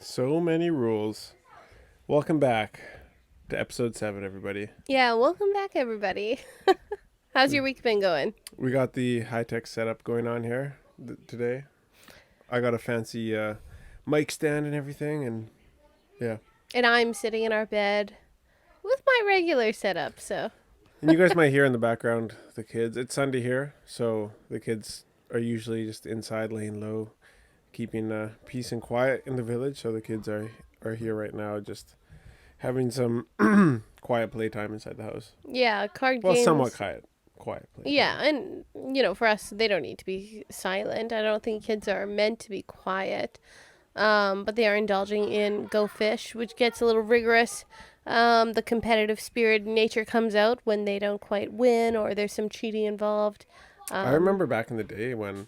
So many rules. Welcome back to episode 7, everybody. Yeah, welcome back, everybody. How's your week been going? We got the high-tech setup going on here today. I got a fancy mic stand and everything, and yeah. And I'm sitting in our bed with my regular setup, so. And you guys might hear in the background the kids. It's Sunday here, so the kids are usually just inside laying low, keeping peace and quiet in the village. So the kids are here right now just having some quiet playtime inside the house. Yeah, card Well, games. somewhat quiet playtime. Yeah, and, for us, they don't need to be silent. I don't think kids are meant to be quiet. But they are indulging in Go Fish, which gets a little rigorous. The competitive spirit in nature comes out when they don't quite win or there's some cheating involved. I remember back in the day when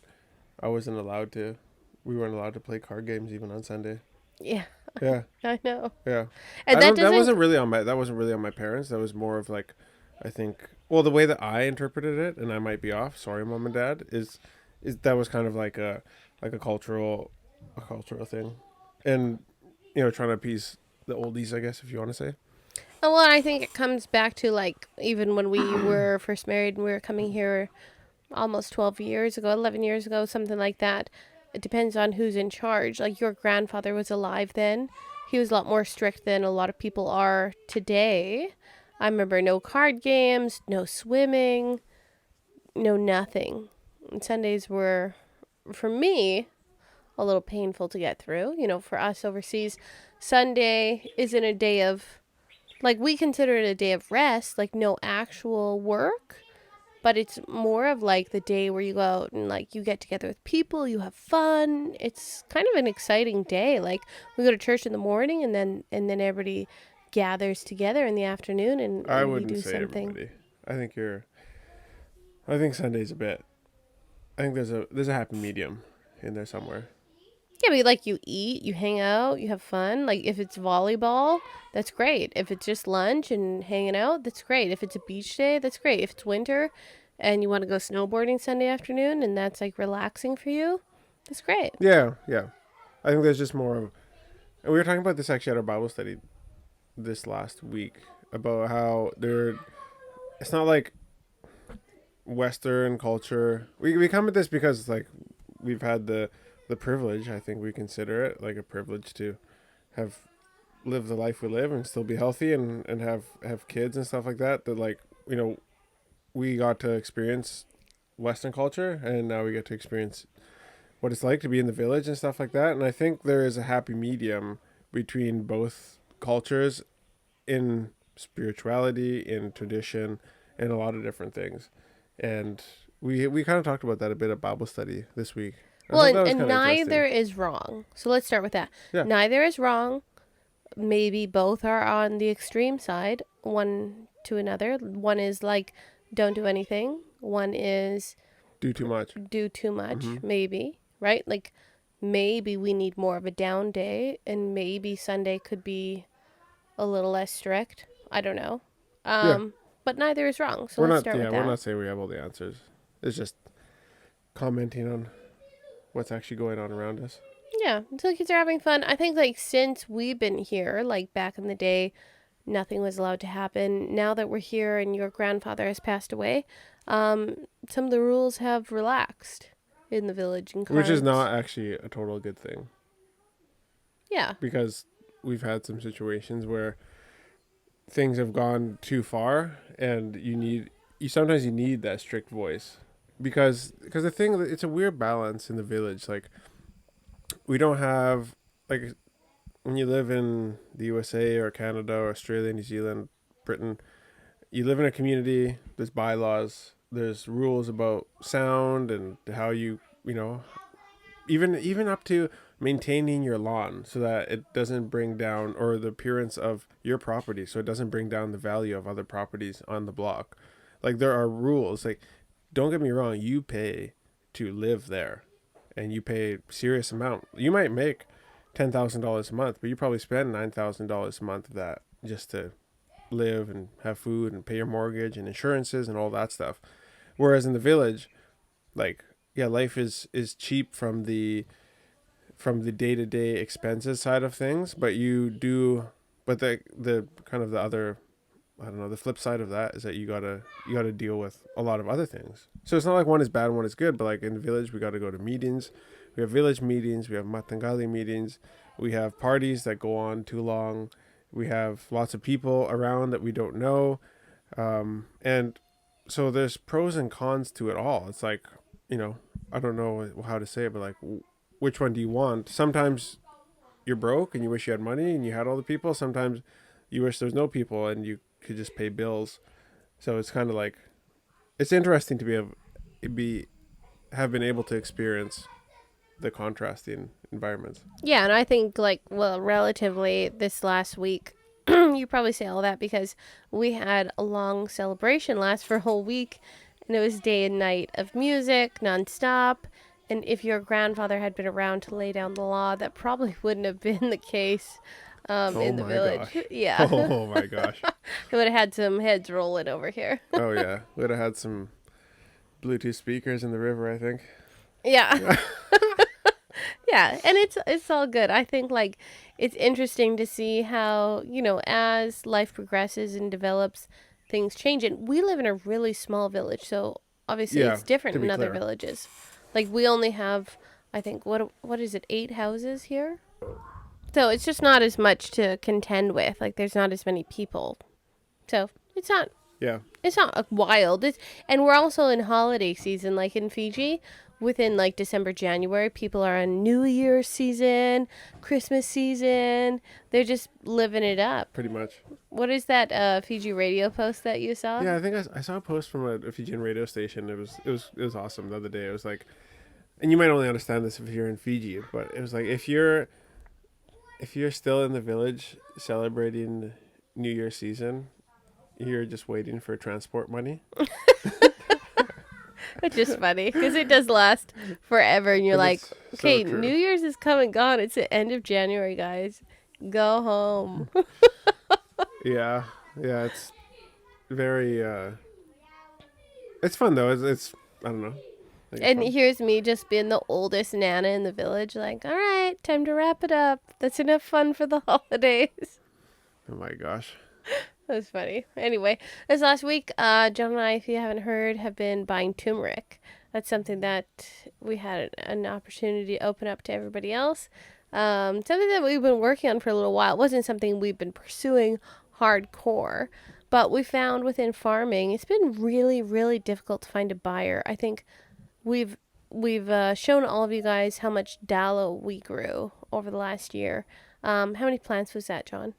I wasn't allowed to. We weren't allowed to play card games even on Sunday. Yeah, Yeah, I know. yeah. And that That doesn't. wasn't really on my parents. That was more of like, I think. Well, the way that I interpreted it, and I might be off. Sorry, mom and dad. Is that was kind of like a cultural thing, and trying to appease the oldies, I guess, if you want to say. Well, I think it comes back to like even when we were first married and we were coming here almost 12 years ago, 11 years ago, something like that. It depends on who's in charge. Like your grandfather was alive then. He was a lot more strict than a lot of people are today. I remember no card games, no swimming, no nothing. And Sundays were, for me, a little painful to get through. For us overseas, Sunday isn't a day of, like, we consider it a day of rest, like no actual work, but it's more of like the day where you go out and like you get together with people, you have fun. It's kind of an exciting day. Like we go to church in the morning and then everybody gathers together in the afternoon I and we wouldn't do say something. everybody. I think you're. I think Sunday's a bit. I think there's a happy medium in there somewhere. Yeah, but like you eat, you hang out, you have fun. Like if it's volleyball, that's great. If it's just lunch and hanging out, that's great. If it's a beach day, that's great. If it's winter and you want to go snowboarding Sunday afternoon and that's like relaxing for you, that's great. Yeah, yeah. I think there's just more of. And we were talking about this actually at our Bible study this last week about how there. It's not like Western culture. We come at this because like we've had the privilege. I think we consider it like a privilege to have live the life we live and still be healthy and have kids and stuff like that. That like we got to experience Western culture and now we get to experience what it's like to be in the village and stuff like that. And I think there is a happy medium between both cultures in spirituality, in tradition, and a lot of different things. And we kind of talked about that a bit at Bible study this week. I Well, thought and, that was and kind of neither interesting. is wrong. So let's start with that. Yeah. Neither is wrong. Maybe both are on the extreme side, one to another. One is like, don't do anything. One is Do too much. do too much, Mm-hmm. maybe, right? Like, maybe we need more of a down day, and maybe Sunday could be a little less strict. I don't know. Yeah. But neither is wrong. So We're let's not. start Yeah, with we're that. not saying we have all the answers. It's just commenting on what's actually going on around us. Yeah, until the kids are having fun. I think like since we've been here, like back in the day, nothing was allowed to happen. Now that we're here and your grandfather has passed away, some of the rules have relaxed in the village and Which is cards. not actually a total good thing Yeah. because we've had some situations where things have gone too far and you sometimes you need that strict voice because the thing, it's a weird balance in the village. Like we don't have, like, when you live in the USA or Canada or Australia, New Zealand, Britain, you live in a community. There's bylaws, there's rules about sound and how you know even up to maintaining your lawn so that it doesn't bring down, or the appearance of your property so it doesn't bring down the value of other properties on the block. Like there are rules. Like, don't get me wrong, you pay to live there and you pay serious amount. You might make $10,000 a month, but you probably spend $9,000 a month of that just to live and have food and pay your mortgage and insurances and all that stuff. Whereas in the village, like, yeah, life is cheap from the from the day-to-day expenses side of things, but but the kind of the other, I don't know, the flip side of that is that you gotta deal with a lot of other things. So it's not like one is bad and one is good, but like in the village we gotta go to meetings. We have village meetings, we have matangali meetings, we have parties that go on too long, we have lots of people around that we don't know, and so there's pros and cons to it all. It's like, I don't know how to say it, but like, which one do you want? Sometimes you're broke and you wish you had money and you had all the people. Sometimes you wish there's no people and you could just pay bills. So it's kind of like, it's interesting to have been able to experience the contrasting environments. Yeah, and I think like, well, relatively this last week, you probably say all that because we had a long celebration last for a whole week, and it was day and night of music nonstop. And if your grandfather had been around to lay down the law, that probably wouldn't have been the case Oh in the my village. gosh. Yeah. Oh my gosh. We would have had some heads rolling over here. Oh yeah. We'd have had some Bluetooth speakers in the river, I think. Yeah. Yeah, and it's all good. I think like it's interesting to see how, as life progresses and develops, things change. And we live in a really small village, so obviously Yeah, it's different to be in other clear. villages. Like we only have, I think, what is it, 8 houses here? So it's just not as much to contend with. Like there's not as many people. So Yeah. it's not wild. And we're also in holiday season, like in Fiji. Within like December, January, people are on New Year's season, Christmas season. They're just living it up. Pretty much. What is that Fiji radio post that you saw? Yeah, I think I saw a post from a Fijian radio station. It was awesome the other day. It was like, and you might only understand this if you're in Fiji, but it was like if you're still in the village celebrating New Year's season, you're just waiting for transport money. Which is funny because it does last forever, and you're And like, it's so okay, true. New Year's is come and gone. It's the end of January, guys. Go home. Yeah, yeah, it's very. It's fun though. It's I don't know. I think it's And fun. here's me just being the oldest Nana in the village, like, all right, time to wrap it up. That's enough fun for the holidays. Oh my gosh. That was funny. Anyway, this last week, John and I, if you haven't heard, have been buying turmeric. That's something that we had an opportunity to open up to everybody else. Something that we've been working on for a little while. It wasn't something we've been pursuing hardcore, but we found within farming, it's been really, really difficult to find a buyer. I think we've shown all of you guys how much dallow we grew over the last year. How many plants was that, John?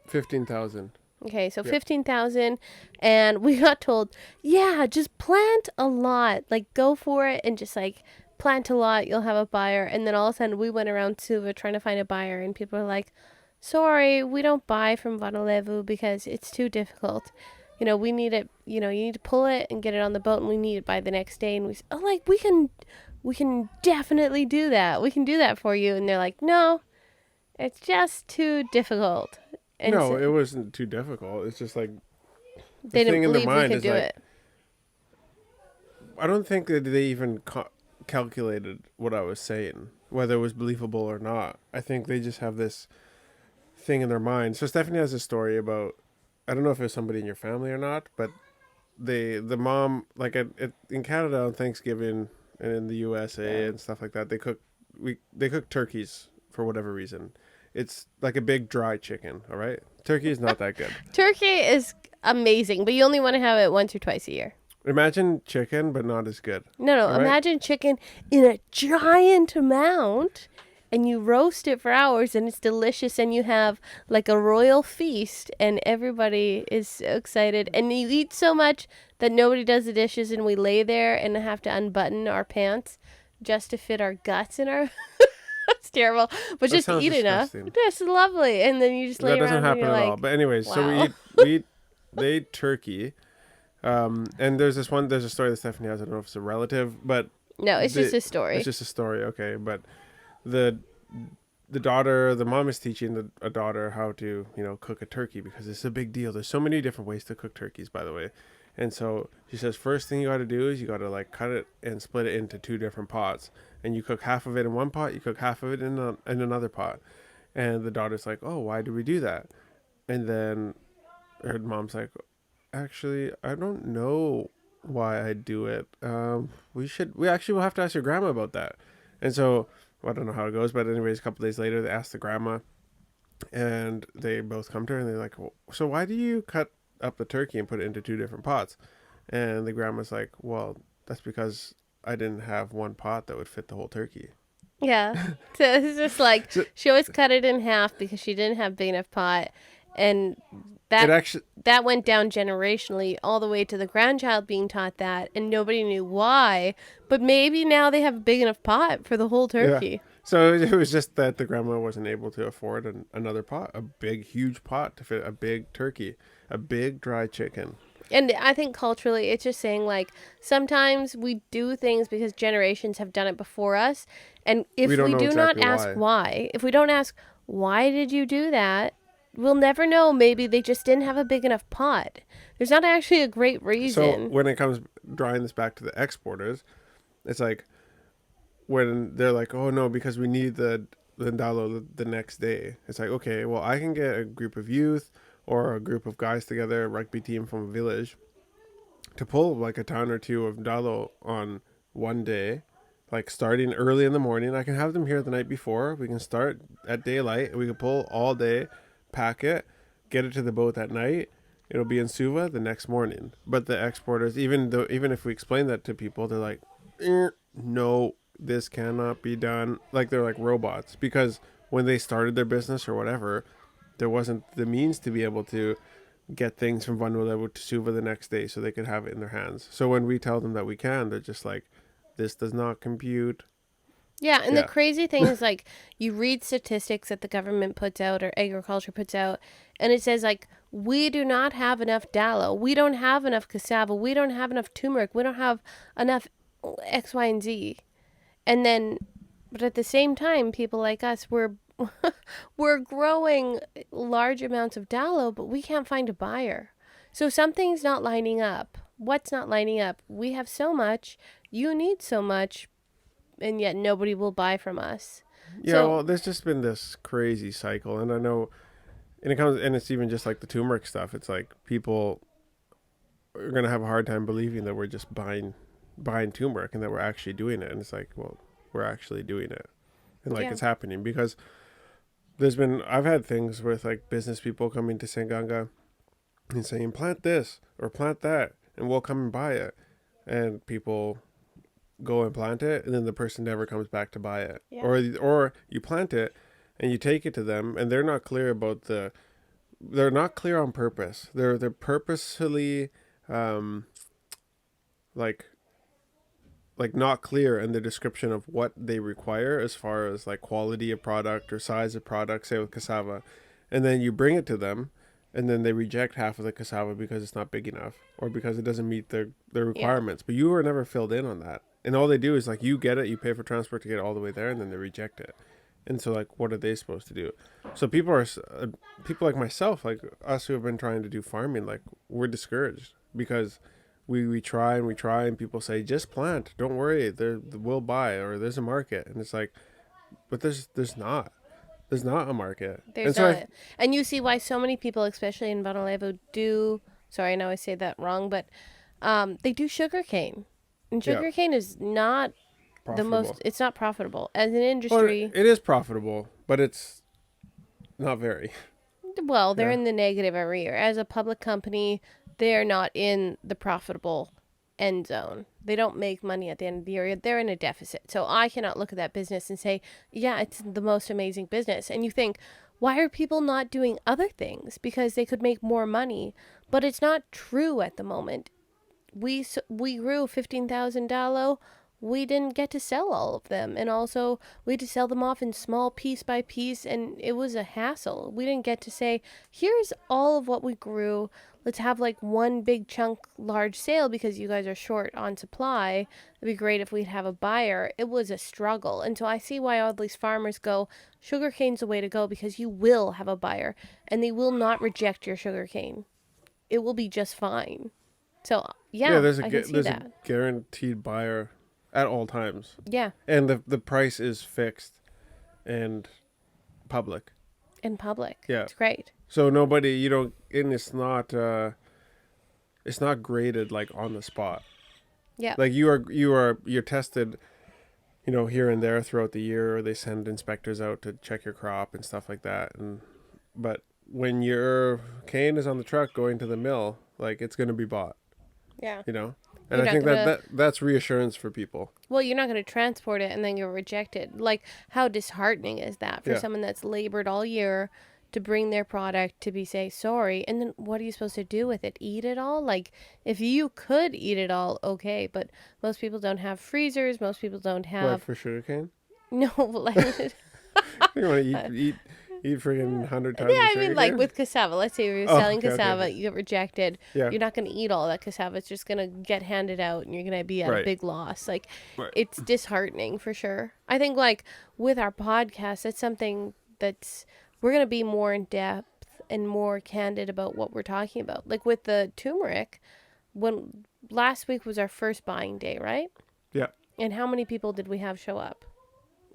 15,000. Okay, so Yep. 15,000, and we got told, yeah, just plant a lot, like go for it, and just like plant a lot, you'll have a buyer. And then all of a sudden, we went around Suva trying to find a buyer, and people were like, sorry, we don't buy from Vanalevu because it's too difficult. We need it. You need to pull it and get it on the boat, and we need it by the next day. And we said, oh, like we can definitely do that. We can do that for you. And they're like, no, it's just too difficult. And No, so it wasn't too difficult. It's just like they didn't thing in their believe we mind could is do like, it. I don't think that they even calculated what I was saying, whether it was believable or not. I think they just have this thing in their mind. So Stephanie has a story about, I don't know if it was somebody in your family or not, but the mom, like in Canada on Thanksgiving and in the USA and stuff like that, they cook turkeys for whatever reason. It's like a big dry chicken, all right? Turkey is not that good. Turkey is amazing, but you only want to have it once or twice a year. Imagine chicken, but not as good. No, All right? imagine chicken in a giant amount, and you roast it for hours, and it's delicious, and you have like a royal feast, and everybody is so excited, and you eat so much that nobody does the dishes, and we lay there and have to unbutton our pants just to fit our guts in our... It's terrible, but That just sounds eat enough. disgusting. That's lovely, and then you just lay That around doesn't and happen you're at like, all. But anyways, so wow. they eat turkey. And there's a story that Stephanie has. I don't know if it's a relative, but No, it's just a story. it's just a story. Okay, but the the mom is teaching a daughter how to cook a turkey because it's a big deal. There's so many different ways to cook turkeys, by the way, And so she says, first thing you got to do is you got to like cut it and split it into two different pots. And you cook half of it in one pot, you cook half of it in another pot. And the daughter's like, oh, why do we do that? And then her mom's like, actually, I don't know why I do it. We actually will have to ask your grandma about that. And so, well, I don't know how it goes, but anyways, a couple days later, they ask the grandma, and they both come to her and they're like, well, so why do you cut up the turkey and put it into two different pots? And the grandma's like, well, that's because I didn't have one pot that would fit the whole turkey. Yeah. So it's just like So she always cut it in half because she didn't have big enough pot, and it that actually, that went down generationally all the way to the grandchild being taught that, and nobody knew why. But maybe now they have a big enough pot for the whole yeah. turkey. So it was just that the grandma wasn't able to afford another pot, a big, huge pot to fit a big turkey, a big dry chicken. And I think culturally, it's just saying like sometimes we do things because generations have done it before us. And We if don't we know do not exactly ask why. why, if we don't ask, why did you do that? We'll never know. Maybe they just didn't have a big enough pot. There's not actually a great So reason. when it comes drawing this back to the exporters, it's like when they're like, oh no, because we need the dalo the next day. It's like, okay, well, I can get a group of youth or a group of guys together, a rugby team from a village, to pull like a ton or two of dalo on one day, like starting early in the morning. I can have them here the night before. We can start at daylight. We can pull all day, pack it, get it to the boat at night. It'll be in Suva the next morning. But the exporters, even if we explain that to people, they're like, no, this cannot be done. Like they're like robots because when they started their business or whatever, there wasn't the means to be able to get things from Vanuatu to Suva the next day so they could have it in their hands. So when we tell them that we can, they're just like, this does not compute. Yeah, and the Yeah. crazy thing is like you read statistics that the government puts out or agriculture puts out, and it says like we do not have enough dalo, we don't have enough cassava, we don't have enough turmeric, we don't have enough X, Y, and Z. And then, but at the same time, people like us, we're growing large amounts of dalo, but we can't find a buyer. So something's not lining up. What's not lining up? We have so much, you need so much, and yet nobody will buy from us. Yeah, So well, there's just been this crazy cycle, and I know, and it's even just like the turmeric stuff. It's like people are gonna have a hard time believing that we're just buying turmeric and that we're actually doing it. And it's like, well, we're actually doing it, and like yeah, it's happening because I've had things with like business people coming to Sanganga and saying plant this or plant that, and we'll come and buy it, and people go and plant it, and then the person never comes back to buy it. yeah, Or you plant it and you take it to them and they're not clear about they're not clear on purpose. They're purposefully um like not clear in the description of what they require as far as like quality of product or size of product, say with cassava. And then you bring it to them and then they reject half of the cassava because it's not big enough or because it doesn't meet their yeah. requirements. But you were never filled in on that. And all they do is like you get it, you pay for transport to get it all the way there, and then they reject it. And so like what are they supposed to do? So people like myself, like us who have been trying to do farming, like we're discouraged because we try and we try and people say just plant, don't worry, there we'll buy, or there's a market. And it's like, but there's not a market. And There's so I not, and you see why so many people, especially in Bonalevo, do. Sorry, I know I say that wrong, but they do sugarcane, and yeah, sugarcane is not the profitable. most. It's not profitable as an Well, industry. it is profitable, but it's not very. Well, they're Yeah. in the negative every year. As a public company, they're not in the profitable end zone. They don't make money at the end of the year. They're in a deficit. So I cannot look at that business and say, yeah, it's the most amazing business. And you think, why are people not doing other things? Because they could make more money. But it's not true at the moment. We grew 15,000 dalo. We didn't get to sell all of them, and also we had to sell them off in small piece by piece, and it was a hassle. We didn't get to say, here's all of what we grew. Let's have like one big chunk large sale because you guys are short on supply. It'd be great if we'd have a buyer. It was a struggle. And so I see why all these farmers go, sugarcane's the way to go because you will have a buyer and they will not reject your sugarcane. It will be just fine. So Yeah, yeah, I can see there's a that. guaranteed buyer at all times, Yeah, and the price is fixed and public. in public, Yeah, it's great. so nobody, you know, and it's not graded like on the spot. Yeah, Like you're tested, you know, here and there throughout the year, or they send inspectors out to check your crop and stuff like that. And but when your cane is on the truck going to the mill, like it's going to be bought, yeah. you know. And You're I not think gonna. that's reassurance for people. Well, you're not gonna transport it and then get rejected. Like, how disheartening is that for Yeah. someone that's labored all year to bring their product to be say sorry, and then what are you supposed to do with it? Eat it all? Like, if you could eat it all, okay, but most people don't have freezers. Most people don't What have for sugarcane? no. Like, You want to uh, eat freaking 100 tons yeah, of I mean, like sugarcane? with cassava. Let's say you're Oh, selling okay. cassava, you get rejected. Yeah. You're not going to eat all that cassava. It's just going to get handed out, and you're going to be at a Right. big loss. Like, Right. it's disheartening for sure. I think, like, with our podcast, it's something that's we're going to be more in depth and more candid about what we're talking about. Like with the turmeric, when last week was our first buying day, right? Yeah. And how many people did we have show up?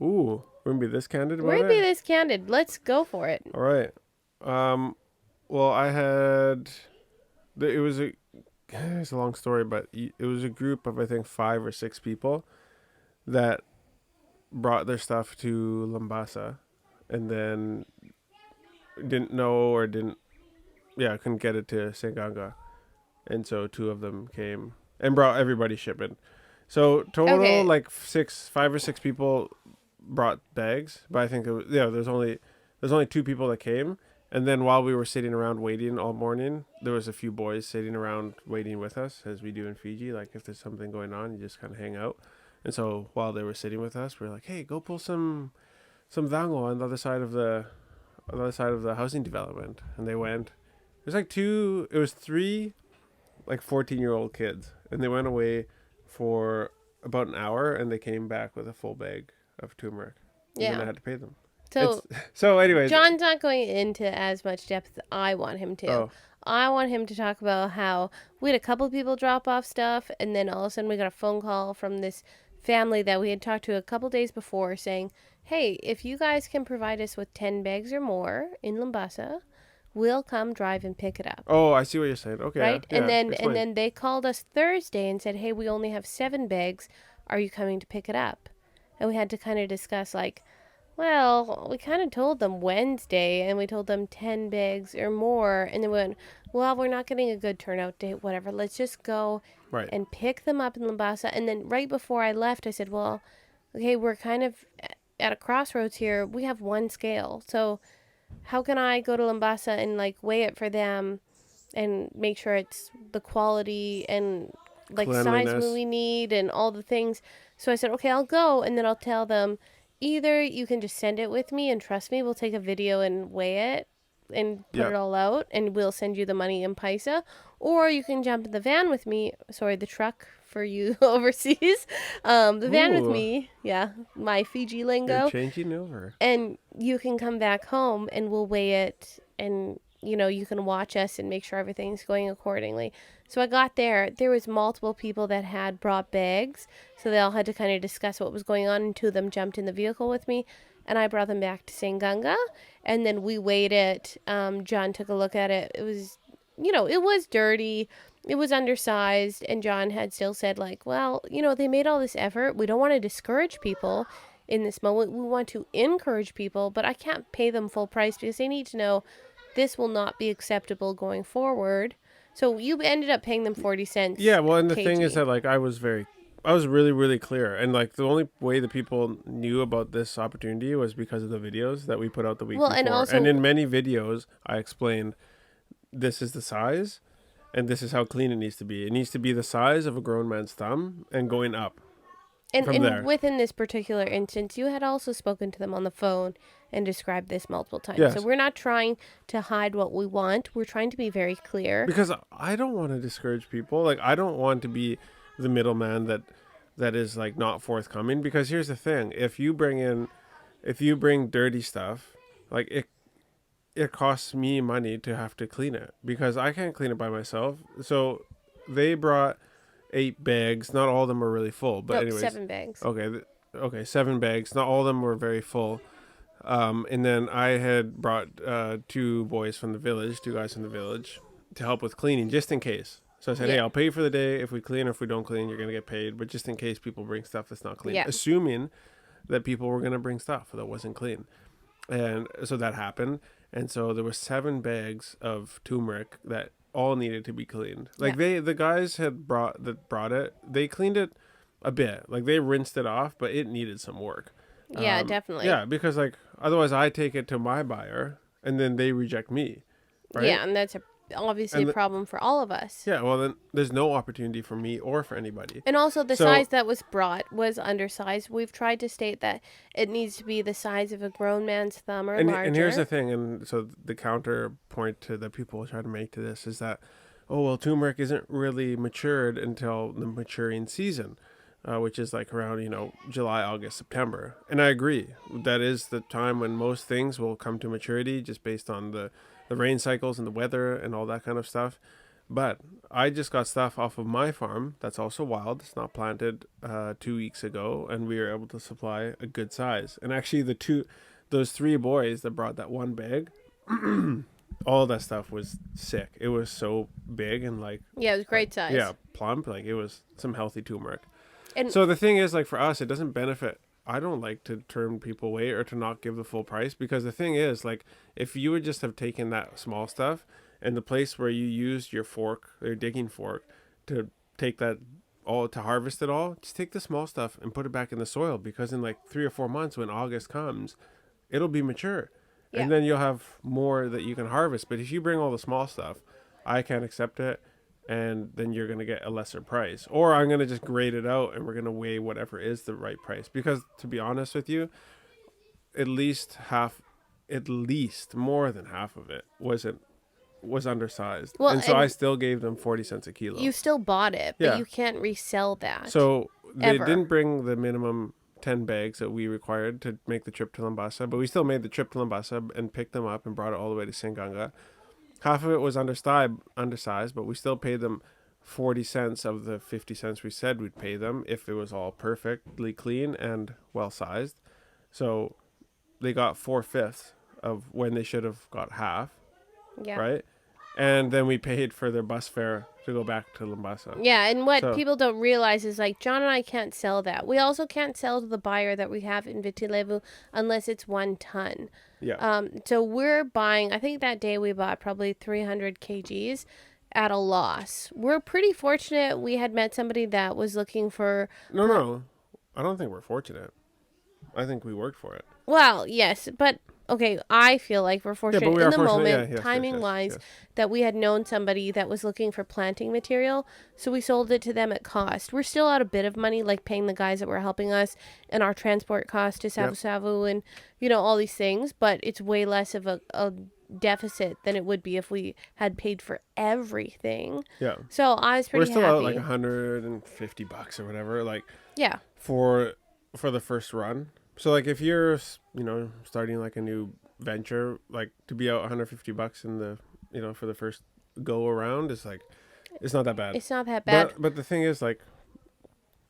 Ooh, we're gonna be this candid We're about going to be it. this candid. Let's go for it. All right. Well, I had. It was a. It's a long story, but it was a group of I think 5 or 6 people that brought their stuff to Lambasa, and then didn't know or didn't. Yeah, couldn't get it to Senganga, and so 2 of them came and brought everybody shipping. So total Okay. like 5 or 6 people brought bags, but I think it was, yeah, there's only 2 people that came, and then while we were sitting around waiting all morning, there was a few boys sitting around waiting with us as we do in Fiji. Like if there's something going on, you just kind of hang out. And so while they were sitting with us, we were like, "Hey, go pull some dango on the other side of the housing development." And they went. It was 3 like 14-year-old kids, and they went away for about an hour, and they came back with a full bag of turmeric, and then I Yeah. had to pay them. It's So so anyways. John's not going into as much depth as I want him to. Oh, I want him to talk about how we had a couple people drop off stuff, and then all of a sudden we got a phone call from this family that we had talked to a couple days before saying, hey, if you guys can provide us with 10 bags or more in Lumbasa, we'll come drive and pick it up. oh, I see what you're saying. Okay, yeah, Right? And yeah. then Explain. they called us Thursday and said, hey, we only have 7 bags. Are you coming to pick it up? And we had to kind of discuss like, well, we kind of told them Wednesday and we told them 10 bags or more. And then we went, well, we're not getting a good turnout date, whatever. Let's just go Right. and pick them up in Lambasa. And then right before I left, I said, well, okay, we're kind of at a crossroads here. We have one scale. So how can I go to Lambasa and like weigh it for them and make sure it's the quality and like size Cleanliness. we need and all the things. So I said, okay, I'll go, and then I'll tell them either you can just send it with me and trust me, we'll take a video and weigh it and put Yeah. it all out, and we'll send you the money in paisa, or you can jump in the van with me. Sorry, the truck for you overseas. The van with Ooh, me. Yeah, my Fiji you're lingo, changing over. and you can come back home and we'll weigh it, and you can watch us and make sure everything's going accordingly. So I got there was multiple people that had brought bags, so they all had to kind of discuss what was going on, and 2 of them jumped in the vehicle with me, and I brought them back to Sanganga, and then we weighed it. John took a look at it. It was it was dirty, it was undersized, and John had still said like, well, they made all this effort, we don't want to discourage people in this moment. We want to encourage people, but I can't pay them full price because they need to know this will not be acceptable going forward. So you ended up paying them 40 cents Yeah. Well, and the thing is kg. that like I was really really clear, and like the only way that people knew about this opportunity was because of the videos that we put out the week Well, and before, and also, in many videos I explained this is the size, and this is how clean it needs to be. It needs to be the size of a grown man's thumb and going up from and there. within this particular instance, you had also spoken to them on the phone and described this multiple times. So Yes, we're not trying to hide what we want. We're trying to be very clear. because I don't want to discourage people. Like I don't want to be the middleman that is like not forthcoming. Because here's the thing: if you bring dirty stuff, like it costs me money to have to clean it because I can't clean it by myself. So they brought 8 bags. Not all of them were really full, but Nope, anyways, 7 bags. okay, okay, 7 bags. Not all of them were very full. And then I had brought 2 boys from the village, 2 guys from the village, to help with cleaning, just in case. So I said, hey, Yeah. I'll pay for the day. If we clean or if we don't clean, you're gonna get paid. But just in case people bring stuff that's not clean, Yeah. assuming that people were gonna bring stuff that wasn't clean. And so that happened. And so there were 7 bags of turmeric that all needed to be cleaned. Like the guys had brought it, they cleaned it a bit. Like they rinsed it off, but it needed some work. Yeah, definitely. Yeah, because like otherwise I take it to my buyer and then they reject me, right? Yeah, and that's obviously a problem for all of us. Yeah, well then there's no opportunity for me or for anybody. And also the So- size that was brought was undersized. We've tried to state that it needs to be the size of a grown man's thumb or larger. And here's the thing, and so the counterpoint to that people try to make to this is that, oh well, turmeric isn't really matured until the maturing season, which is like around July, August, September. And I agree, that is the time when most things will come to maturity, just based on the rain cycles and the weather and all that kind of stuff. But I just got stuff off of my farm that's also wild. It's not planted 2 weeks ago, and we were able to supply a good size. And actually, those 3 boys that brought that 1 bag, all that stuff was sick. It was so big and like Yeah, it was great size. yeah, plump. Like it was some healthy turmeric. And So the thing is, like for us, it doesn't benefit. I don't like to turn people away or to not give the full price, because the thing is, like, if you would just have taken that small stuff and the place where you used your fork, your digging fork, to take that all to harvest it all, just take the small stuff and put it back in the soil, because in like 3 or 4 months when August comes, it'll be mature. Yeah. And then you'll have more that you can harvest. But if you bring all the small stuff, I can't accept it. And then you're going to get a lesser price. Or I'm going to just grade it out and we're going to weigh whatever is the right price. Because to be honest with you, at least more than half of it was undersized. Well, and so and I still gave them 40 cents a kilo. you still bought it, but Yeah. you can't resell that. So they ever. didn't bring the minimum 10 bags that we required to make the trip to Lambasa, but we still made the trip to Lambasa and picked them up and brought it all the way to Singanga. Half of it was undersized, but we still paid them 40 cents of the 50 cents we said we'd pay them if it was all perfectly clean and well sized. So they got 4/5 of when they should have got half, Yeah. right? And then we paid for their bus fare to go back to Lambasa. Yeah, and what So- people don't realize is like John and I can't sell that. We also can't sell to the buyer that we have in Vitilevu unless it's 1 ton. Yeah. So we're buying, I think that day we bought probably 300 kgs at a loss. We're pretty fortunate we had met somebody that was looking for, No. I don't think we're fortunate. I think we worked for it. well, yes, but okay, I feel like we're fortunate we in are the fortunate. moment, Yeah, yes, timing yes, wise, yes. that we had known somebody that was looking for planting material. So we sold it to them at cost. We're still out a bit of money, like paying the guys that were helping us and our transport cost to Savu Savu and, all these things. But it's way less of a deficit than it would be if we had paid for everything. Yeah. So I was We're pretty still happy. out like $150 or whatever, like Yeah. for the first run. So like if you're starting like a new venture, like to be out $150 in the for the first go around is like, it's not that bad. It's not that bad. But the thing is, like,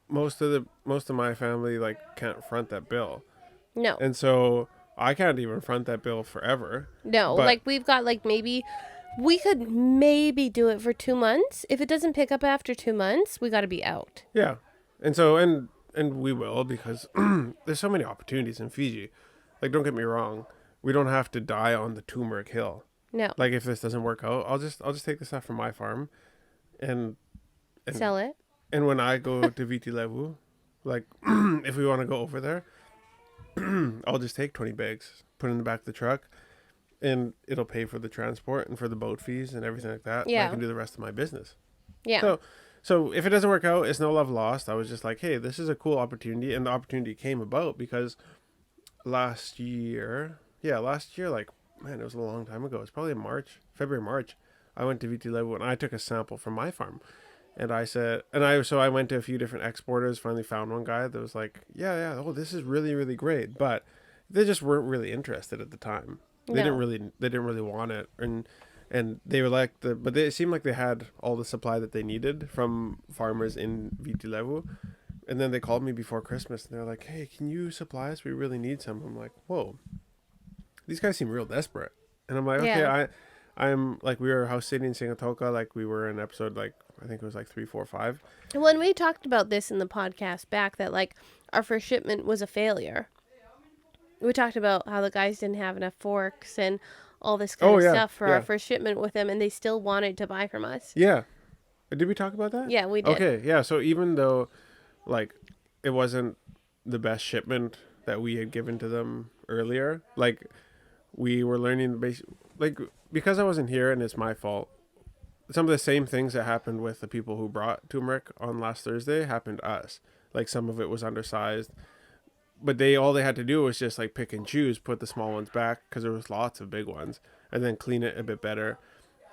most of my family like can't front that bill, No. and so I can't even front that bill forever. No, But- like we've got like maybe we could maybe do it for 2 months. If it doesn't pick up after 2 months, we got to be out. Yeah, and so and we will, because there's so many opportunities in Fiji. Like, don't get me wrong, we don't have to die on the turmeric hill. No. Like, if this doesn't work out, I'll just take the stuff from my farm, and Sell it. and when I go to Viti Levu, like if we want to go over there, I'll just take 20 bags, put it in the back of the truck, and it'll pay for the transport and for the boat fees and everything like that. And Yeah. I can do the rest of my business. Yeah. So if it doesn't work out, it's no love lost. I was just like, hey, this is a cool opportunity. And the opportunity came about because last year, like, man, it was a long time ago. It's probably February, March. I went to Viti Levu and I took a sample from my farm. And I said, so I went to a few different exporters, finally found one guy that was like, yeah, oh, this is really, really great. But they just weren't really interested at the time. They No. didn't really want it. And and they were like but they it seemed like they had all the supply that they needed from farmers in Viti Levu. And then they called me before Christmas, and they're like, "Hey, can you supply us? We really need some." I'm like, "Whoa, these guys seem real desperate." And I'm like, "Okay, Yeah. I'm like, we were house sitting in Singatoka, like we were in episode like I think it was like 3, 4, 5. When we talked about this in the podcast back, that like our first shipment was a failure. We talked about how the guys didn't have enough forks and all this kind Oh of yeah, stuff for our yeah, first shipment with them, and they still wanted to buy from us. yeah. Did we talk about that? Yeah, we did. Okay, yeah. So even though like it wasn't the best shipment that we had given to them earlier, like we were learning the basic, like because I wasn't here and it's my fault. Some of the same things that happened with the people who brought turmeric on last Thursday happened to us. Like some of it was undersized, but they had to do was just like pick and choose, put the small ones back because there was lots of big ones, and then clean it a bit better.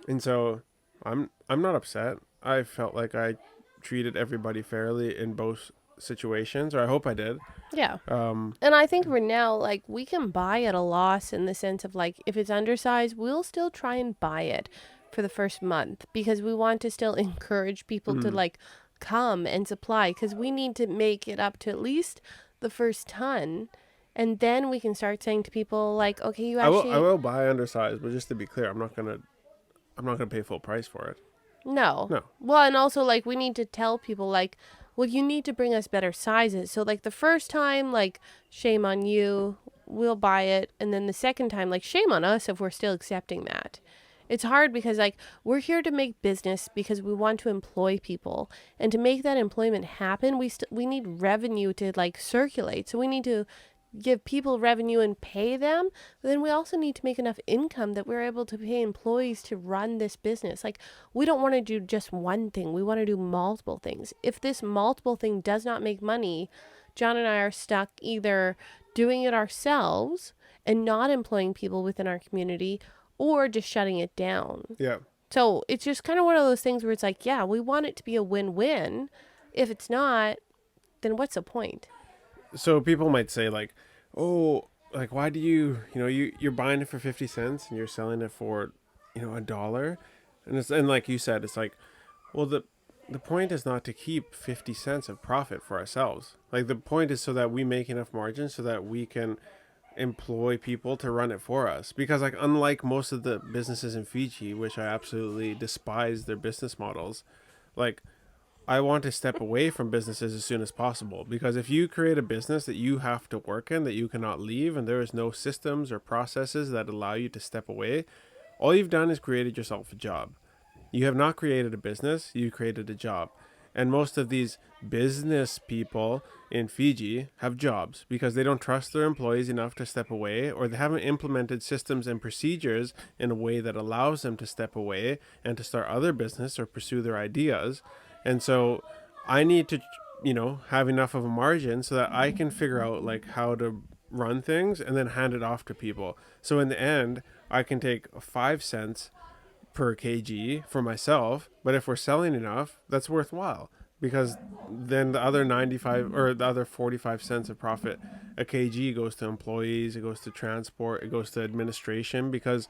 And so I'm not upset. I felt like I treated everybody fairly in both situations, or I hope I did. Yeah. Um, And I think for now, like, we can buy at a loss in the sense of, like, if it's undersized, we'll still try and buy it for the first month because we want to still encourage people to, mm, like, come and supply because we need to make it up to at least the first ton. And then we can start saying to people, like, okay, you I actually. will buy undersized, but just to be clear, I'm not gonna pay full price for it. No. No. Well, and also, like, we need to tell people, like, well, you need to bring us better sizes. So, like, the first time, like, shame on you, we'll buy it. And then the second time, like, shame on us if we're still accepting that. It's hard because, like, we're here to make business because we want to employ people. And to make that employment happen, we need revenue to, like, circulate. So we need to give people revenue and pay them, but then we also need to make enough income that we're able to pay employees to run this business. Like, we don't want to do just one thing, we want to do multiple things. If this multiple thing does not make money, John and I are stuck either doing it ourselves and not employing people within our community or just shutting it down. Yeah. So it's just kind of one of those things where it's like, yeah, we want it to be a win-win. If it's not, then what's the point? So people might say like, oh, like why do you're buying it for 50 cents and you're selling it for, $1, and like you said, it's like, well the point is not to keep 50 cents of profit for ourselves. Like the point is so that we make enough margin so that we can employ people to run it for us. Because like unlike most of the businesses in Fiji, which I absolutely despise their business models, like I want to step away from businesses as soon as possible, because if you create a business that you have to work in, that you cannot leave, and there is no systems or processes that allow you to step away, all you've done is created yourself a job. You have not created a business, you created a job. And most of these business people in Fiji have jobs because they don't trust their employees enough to step away, or they haven't implemented systems and procedures in a way that allows them to step away and to start other business or pursue their ideas. And so I need to, have enough of a margin so that I can figure out like how to run things and then hand it off to people. So in the end, I can take 5 cents per kg for myself, but if we're selling enough, that's worthwhile, because then the other 95 or the other 45 cents of profit a kg goes to employees, it goes to transport, it goes to administration, because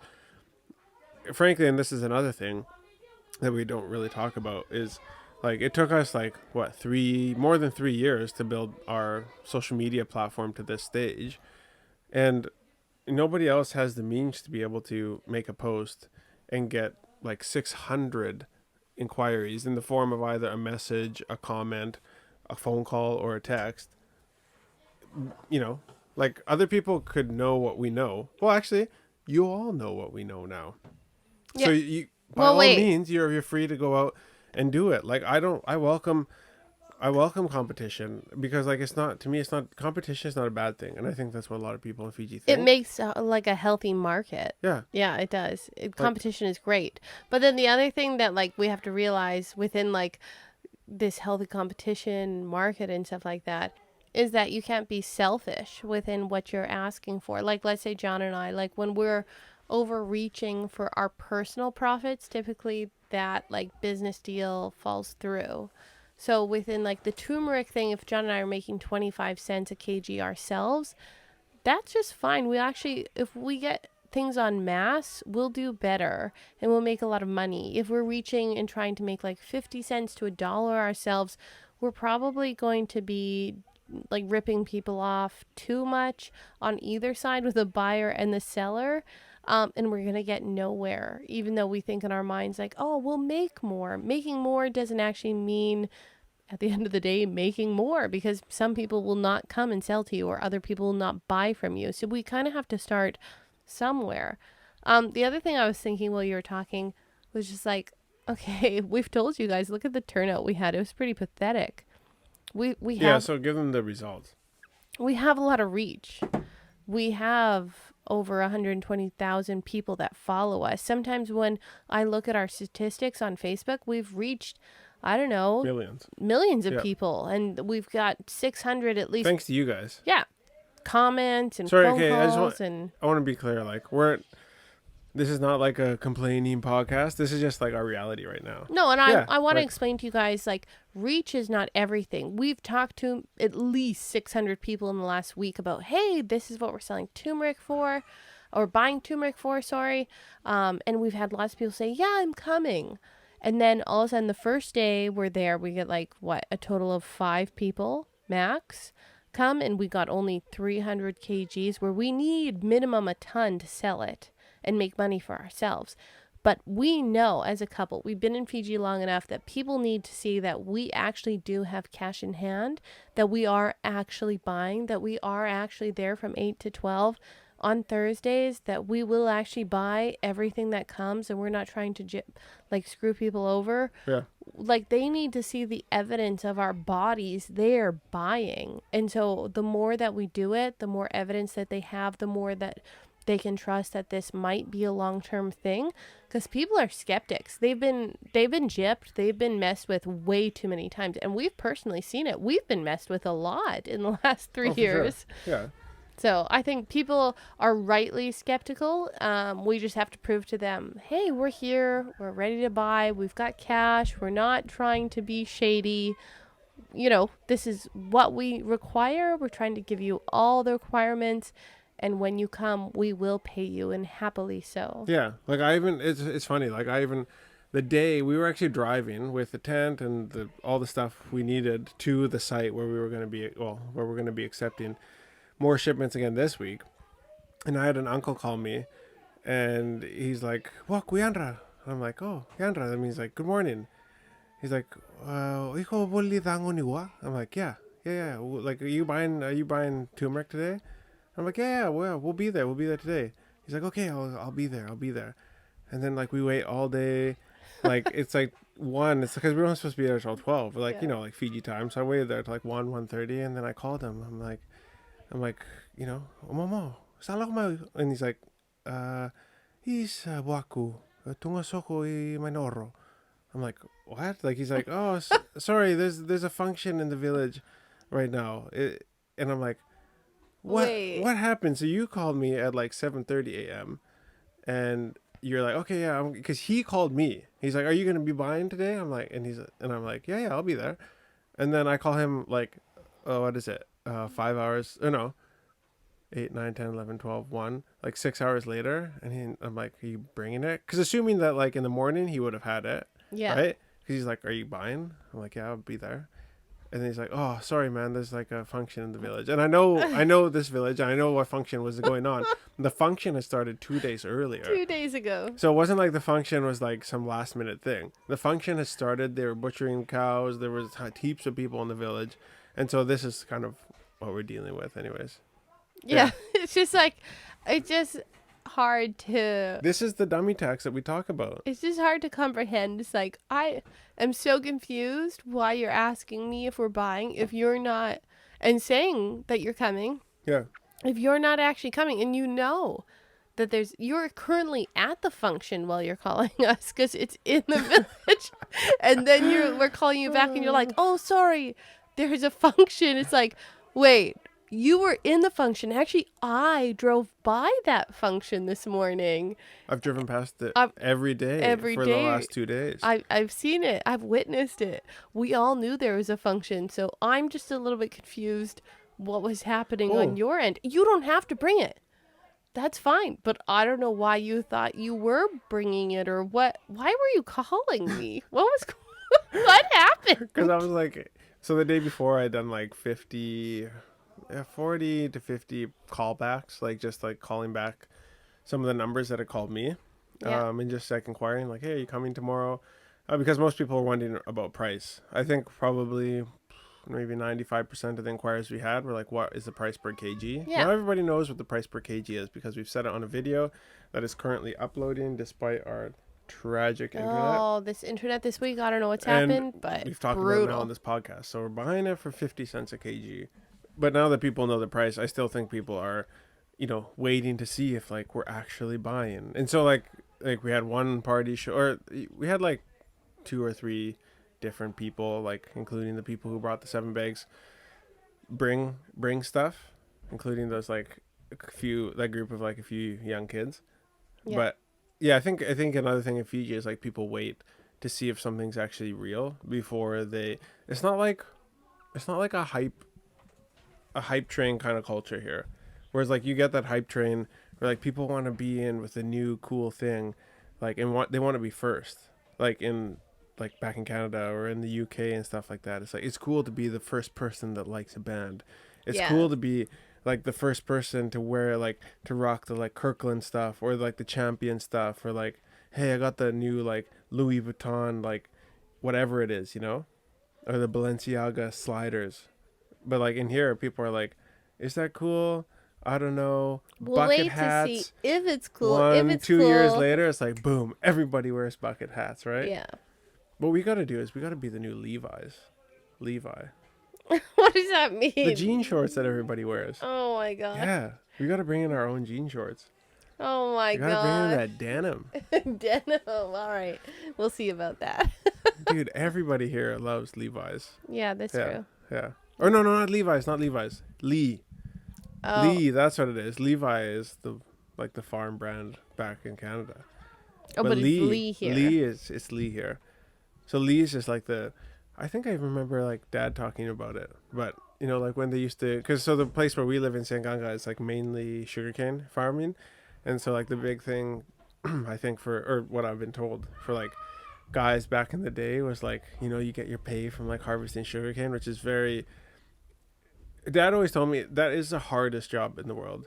frankly, and this is another thing that we don't really talk about, is like it took us like what more than 3 years to build our social media platform to this stage, and nobody else has the means to be able to make a post and get like 600 inquiries in the form of either a message, a comment, a phone call, or a text. You know, like other people could know what we know. Well, actually, you all know what we know now. Yeah. So you, by Well, all wait. means, you're free to go out and do it. Like I welcome competition, because like it's not competition is not a bad thing, and I think that's what a lot of people in Fiji It think. makes like a healthy market. Yeah, Yeah, it does. like Competition is great. But then the other thing that like we have to realize within like this healthy competition market and stuff like that is that you can't be selfish within what you're asking for. Like let's say John and I, like when we're overreaching for our personal profits, typically that like business deal falls through. So within like the turmeric thing, if John and I are making 25 cents a kg ourselves, that's just fine. We actually, if we get things en masse, we'll do better and we'll make a lot of money. If we're reaching and trying to make like 50 cents to $1 ourselves, we're probably going to be like ripping people off too much on either side with the buyer and the seller. And we're going to get nowhere, even though we think in our minds like, oh, we'll make more. Making more doesn't actually mean at the end of the day making more, because some people will not come and sell to you or other people will not buy from you. So we kind of have to start somewhere. The other thing I was thinking while you were talking was just like, okay, we've told you guys, look at the turnout we had. It was pretty pathetic. We have so give them the results. we have a lot of reach. We have over 120,000 people that follow us. Sometimes when I look at our statistics on Facebook, we've reached, I don't know, millions of people, and we've got 600 at least. Thanks to you guys. Yeah, comments and phone calls. I want to be clear. Like, this is not like a complaining podcast. This is just like our reality right now. No, and I want to explain to you guys, like, reach is not everything. We've talked to at least 600 people in the last week about, hey, this is what we're selling turmeric for, or buying turmeric for, sorry. And we've had lots of people say, yeah, I'm coming. And then all of a sudden the first day we're there, we get like, a total of 5 people max come, and we got only 300 kgs where we need minimum a ton to sell it and make money for ourselves. But we know as a couple, we've been in Fiji long enough that people need to see that we actually do have cash in hand, that we are actually buying, that we are actually there from 8 to 12 on Thursdays, that we will actually buy everything that comes, and we're not trying to screw people over. Yeah. Like, they need to see the evidence of our bodies they're buying. And so the more that we do it, the more evidence that they have, the more that they can trust that this might be a long-term thing, because people are skeptics. They've been gypped. They've been messed with way too many times, and we've personally seen it. We've been messed with a lot in the last 3 years. Sure. Yeah. So I think people are rightly skeptical. We just have to prove to them, hey, we're here. We're ready to buy. We've got cash. We're not trying to be shady. You know, this is what we require. We're trying to give you all the requirements. And when you come, we will pay you, and happily so. Yeah. Like, it's funny. Like, the day we were actually driving with the tent and all the stuff we needed to the site where we were going to be accepting more shipments again this week. And I had an uncle call me, and he's like, "Wak Yandra." And I'm like, "Oh, Yandra." That means like, "Good morning." He's like, "Iko boli dango niwa?" I'm like, "Yeah. Like, are you buying turmeric today?" I'm like, yeah, we'll be there. We'll be there today. He's like, okay, I'll be there. And then, like, we wait all day. Like, it's like 1. It's because we weren't supposed to be there till 12. Like, you know, like Fiji time. So I waited there till like 1:30, and then I called him. I'm like, you know, Momo, salak mo. And he's like, he's waku, tunga soko I manoro. I'm like, what? Like, he's like, oh, sorry, there's a function in the village right now. And I'm like, what happened? So you called me at like 7:30 a.m. and you're like, okay, yeah, because he called me. He's like, are you gonna be buying today? I'm like, and I'm like, yeah, I'm be there. And then I call him like, what is it? 5 hours? Or no, 8, 9, 10, 11, 12, 1, like 6 hours later. And I'm like, are you bringing it? Because assuming that like in the morning he would have had it, right? Because he's like, are you buying? I'm like, yeah, I'll be there. And then he's like, oh, sorry, man, there's like a function in the village. And I know this village. I know what function was going on. The function had started 2 days earlier. 2 days ago. So it wasn't like the function was like some last minute thing. The function had started. They were butchering cows. There was heaps of people in the village. And so this is kind of what we're dealing with anyways. Yeah. It's just like, it's just hard to... This is the dummy tax that we talk about. It's just hard to comprehend. It's like, I am so confused why you're asking me if we're buying, if you're not, and saying that you're coming. Yeah. If you're not actually coming, and you know that you're currently at the function while you're calling us because it's in the village, and then we're calling you back and you're like, oh, sorry, there's a function. It's like, wait, you were in the function. Actually, I drove by that function this morning. I've driven past it every day for the last 2 days. I've seen it. I've witnessed it. We all knew there was a function. So I'm just a little bit confused what was happening on your end. You don't have to bring it. That's fine, but I don't know why you thought you were bringing it or what. Why were you calling me? What was what happened? Because I was like, so the day before I done like 50, 40 to 50 callbacks, like just like calling back some of the numbers that had called me, Yeah. and just like inquiring, like, hey, are you coming tomorrow? Because most people are wondering about price. I think probably maybe 95% of the inquiries we had were like, what is the price per kg? Yeah. Now everybody knows what the price per kg is because we've set it on a video that is currently uploading despite our tragic internet. Oh, this internet this week, I don't know what's And happened, but we've talked about it now on brutal. this podcast. So we're buying it for 50 cents a kg. But now that people know the price, I still think people are, waiting to see if like we're actually buying. And so like we had one party show, or we had like 2 or 3 different people, like including the people who brought the 7 bags, bring stuff, including those like a few, that group of like a few young kids. Yeah. But yeah, I think another thing in Fiji is like people wait to see if something's actually real before they. It's not like a hype train kind of culture here, whereas like you get that hype train where like people want to be in with a new cool thing, like and they want to be first, like in like back in Canada or in the UK and stuff like that. It's like it's cool to be the first person that likes a band. It's Yeah. cool to be like the first person to wear like to rock the like Kirkland stuff or like the Champion stuff or like, hey, I got the new like Louis Vuitton like whatever it is, or the Balenciaga sliders. But like in here people are like, is that cool? I don't know. We'll Bucket wait to see hats. if it's cool. If it's 2 years cool. later, it's like boom, everybody wears bucket hats, right? Yeah. What we gotta do is we gotta be the new Levi's. Levi. What does that mean? The jean shorts that everybody wears. Oh my god. Yeah. We gotta bring in our own jean shorts. Oh my We gotta bring in god. that denim. Denim. All right. We'll see about that. Dude, everybody here loves Levi's. Yeah, that's Yeah. true. Yeah. Or no, not Levi's, not Levi's. Lee. Oh. Lee, that's what it is. Levi is the farm brand back in Canada. Oh, but it's Lee here. It's Lee here. So Lee is just like I think I remember like Dad talking about it, but like when they used to, because so the place where we live in Sanganga is like mainly sugarcane farming, and so like the big thing, I think or what I've been told for like guys back in the day was like you get your pay from like harvesting sugarcane, which is very. Dad always told me that is the hardest job in the world,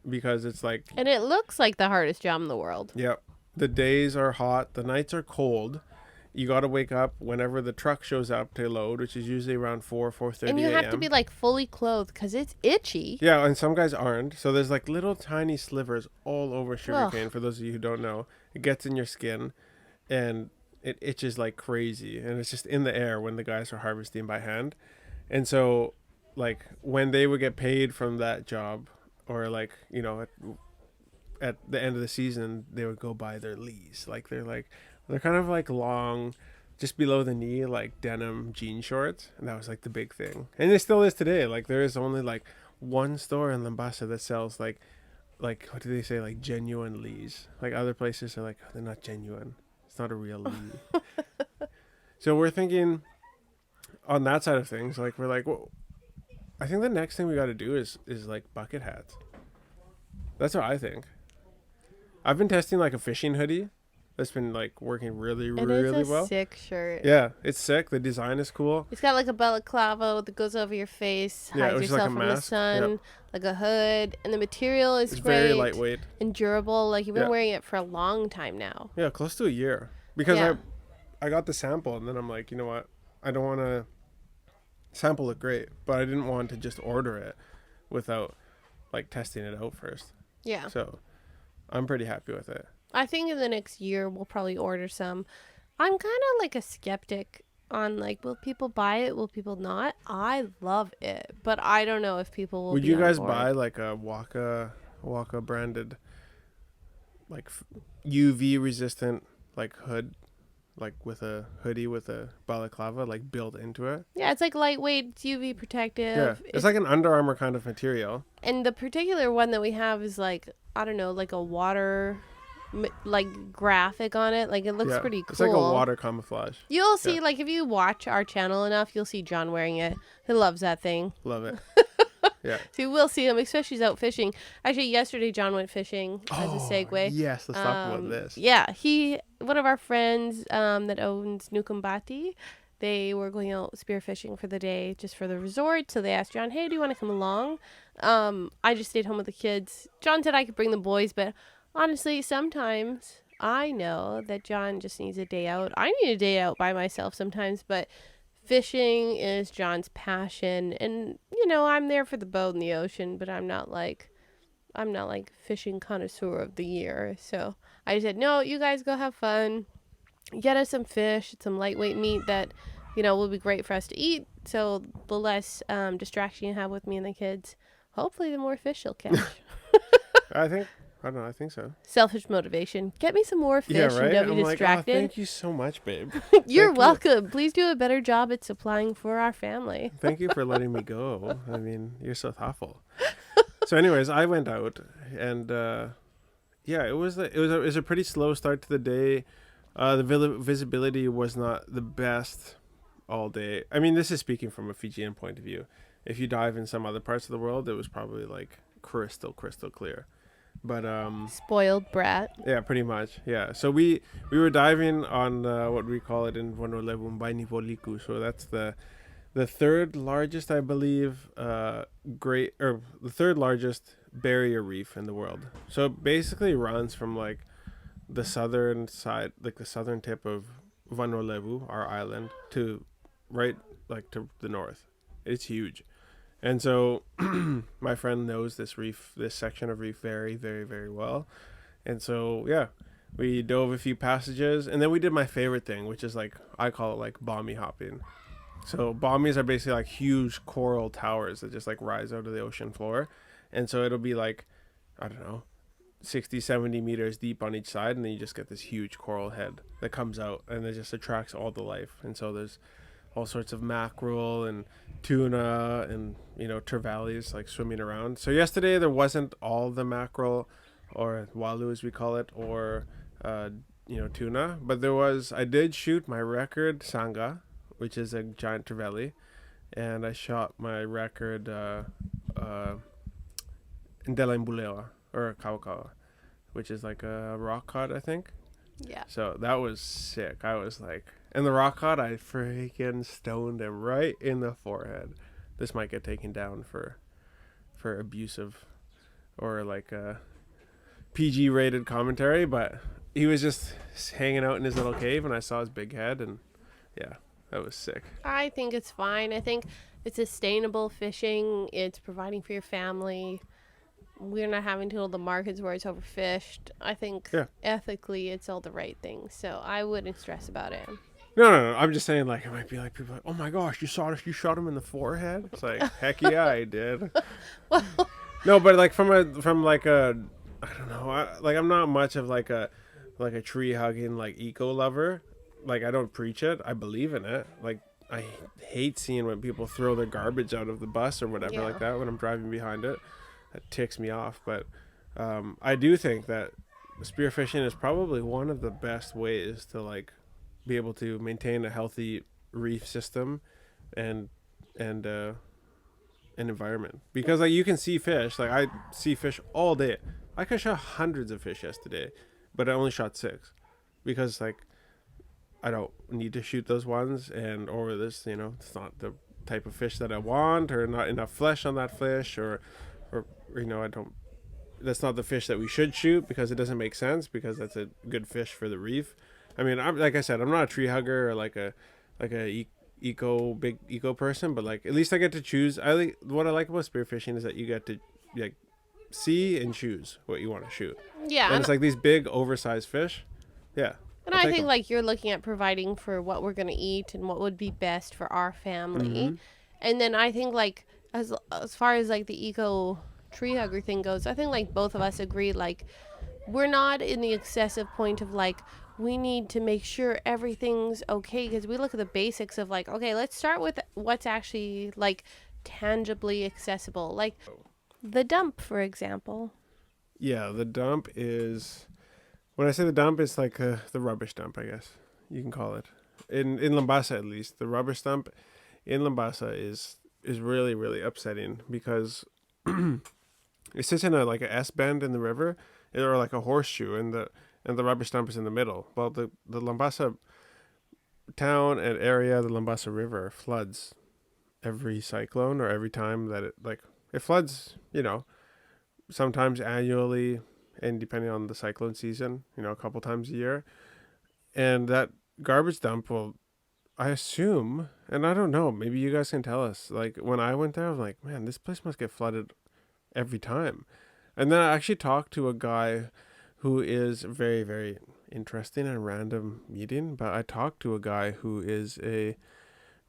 because it's like. And it looks like the hardest job in the world. Yep. The days are hot. The nights are cold. You got to wake up whenever the truck shows up to load, which is usually around 4:30 a.m. And you have to be like fully clothed because it's itchy. Yeah, and some guys aren't. So there's like little tiny slivers all over sugarcane. Ugh. For those of you who don't know, it gets in your skin, and it itches like crazy. And it's just in the air when the guys are harvesting by hand. And so, like when they would get paid from that job, or like at the end of the season, they would go buy their Lees. Like they're kind of like long, just below the knee, like denim jean shorts, and that was like the big thing. And it still is today. Like there is only like one store in Lambasa that sells like what do they say, like genuine Lees. Like other places are like, oh, they're not genuine. It's not a real Lee. So we're thinking on that side of things. Like we're like, well, I think the next thing we got to do is like bucket hats. That's what I think. I've been testing like a fishing hoodie that's been like working really, really It's a well. sick shirt. Yeah, it's sick. The design is cool. It's got like a balaclava that goes over your face, Yeah, hides which is like yourself a from the mask. sun, Yep. like a hood, and the material is It's great, very lightweight. and durable. Like you've been Yeah. wearing it for a long time now. Yeah, close to a year. Because Yeah. I got the sample, and then I'm like, you know what? I don't want to. Sample looked great, but I didn't want to just order it without like testing it out first. Yeah. So I'm pretty happy with it. I think in the next year we'll probably order some. I'm kind of like a skeptic on like, will people buy it? Will people not? I love it, but I don't know if people will. Would be you on guys board. buy like a Waka branded like UV resistant like hood, like with a hoodie with a balaclava like built into it? Yeah, it's like lightweight, it's UV protective. Yeah, it's like an Under Armour kind of material. And the particular one that we have is like, I don't know, like a water like graphic on it. Like it looks Yeah, pretty cool. it's like a water camouflage. You'll see, Yeah. like if you watch our channel enough, you'll see John wearing it. He loves that thing. Love it. Yeah. So you will see him, especially he's out fishing. Actually, yesterday John went fishing as a segue. Yes, let's talk about this. Yeah, one of our friends that owns Nukumbati, they were going out spearfishing for the day, just for the resort. So they asked John, "Hey, do you want to come along?" I just stayed home with the kids. John said I could bring the boys, but honestly, sometimes I know that John just needs a day out. I need a day out by myself sometimes, but fishing is John's passion, and I'm there for the boat and the ocean, but I'm not like fishing connoisseur of the year. So I said, no, you guys go have fun. Get us some fish, some lightweight meat that, will be great for us to eat. So the less distraction you have with me and the kids, hopefully the more fish you'll catch. I don't know. I think so. Selfish motivation. Get me some more fish and don't be distracted. Like, oh, thank you so much, babe. You're welcome. Please do a better job at supplying for our family. Thank you for letting me go. I mean, you're so thoughtful. So, anyways, I went out, and it was a pretty slow start to the day. The visibility was not the best all day. I mean, this is speaking from a Fijian point of view. If you dive in some other parts of the world, it was probably like crystal clear. But spoiled brat. Yeah, pretty much. Yeah. So we were diving on what we call it in Vanuatu Bainivoliku. So that's the third largest, I believe, the third largest barrier reef in the world. So it basically runs from like the southern side, like the southern tip of Vanuatu, our island, to right like to the north. It's huge. And so my friend knows this section of reef very, very, very well. And so, yeah, we dove a few passages, and then we did my favorite thing, which is like, I call it like bommy hopping. So bommies are basically like huge coral towers that just like rise out of the ocean floor. And so it'll be like, I don't know, 60, 70 meters deep on each side. And then you just get this huge coral head that comes out, and it just attracts all the life. And so there's all sorts of mackerel and tuna and trevallies like swimming around. So yesterday there wasn't all the mackerel, or walu as we call it, or tuna, but there was. I did shoot my record sanga, which is a giant trevally, and I shot my record Ndelembulewa, or Kaukawa, which is like a rock cod, I think. Yeah. So that was sick. I was like, and the rock cod, I freaking stoned him right in the forehead. This might get taken down for abusive or like a PG rated commentary, but he was just hanging out in his little cave, and I saw his big head, and yeah, that was sick. I think it's fine. I think it's sustainable fishing. It's providing for your family. We're not having to go to the markets where it's overfished. I think ethically it's all the right things. So I wouldn't stress about it. No. I'm just saying, like, it might be like people like, oh my gosh, you shot him in the forehead. It's like, heck yeah, I did. Well, no, but like from like a, I don't know, I'm not much of like a tree hugging like eco lover. Like, I don't preach it. I believe in it. Like, I hate seeing when people throw their garbage out of the bus or whatever like that when I'm driving behind it. That ticks me off. But I do think that spearfishing is probably one of the best ways to like be able to maintain a healthy reef system and an environment, because like you can see fish. Like, I see fish all day. I could shot hundreds of fish yesterday, but I only shot 6 because like I don't need to shoot those ones, or this, it's not the type of fish that I want, or not enough flesh on that fish, or I don't. That's not the fish that we should shoot because it doesn't make sense, because that's a good fish for the reef. I mean, like I said, I'm not a tree hugger or like a big eco person, but like at least I get to choose. What I like about spearfishing is that you get to like see and choose what you want to shoot. Yeah, and it's like these big oversized fish. Yeah. And I think like you're looking at providing for what we're gonna eat and what would be best for our family, Mm-hmm. and then I think like as far as like the eco tree hugger thing goes, I think like both of us agree like we're not in the excessive point of like we need to make sure everything's okay, because we look at the basics of like, okay, let's start with what's actually like tangibly accessible, like the dump, for example. Yeah, the dump is. When I say the dump, it's like the rubbish dump, I guess you can call it. In Lambasa, at least, the rubbish dump in Lambasa is really, really upsetting, because It sits in a like a S bend in the river, or like a horseshoe, and the rubbish dump is in the middle. Well, the Lambasa town and area, the Lambasa River floods every cyclone or every time that it floods. Sometimes annually, and depending on the cyclone season, a couple times a year. And that garbage dump will, I assume, and I don't know, maybe you guys can tell us. Like when I went there, I was like, man, this place must get flooded every time. And then I actually talked to a guy who is very, very interesting and random meeting, but I talked to a guy who is a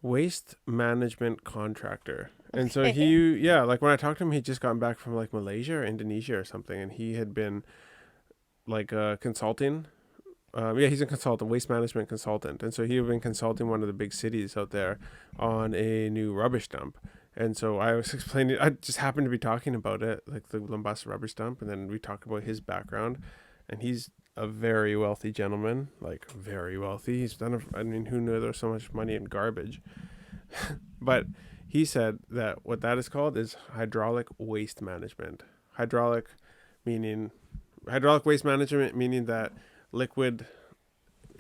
waste management contractor. And so Okay. yeah, like when I talked to him, he'd just gotten back from like Malaysia or Indonesia or something, and he had been like consulting. Yeah, he's a consultant, waste management consultant, and so he had been consulting one of the big cities out there on a new rubbish dump. And so I was explaining, I just happened to be talking about it, like the Lambasa rubbish dump, and then we talked about his background, and he's a very wealthy gentleman, like very wealthy. He's done, I mean, who knew there was so much money in garbage? But he said that what that is called is hydraulic waste management. Hydraulic meaning, hydraulic waste management meaning that liquid,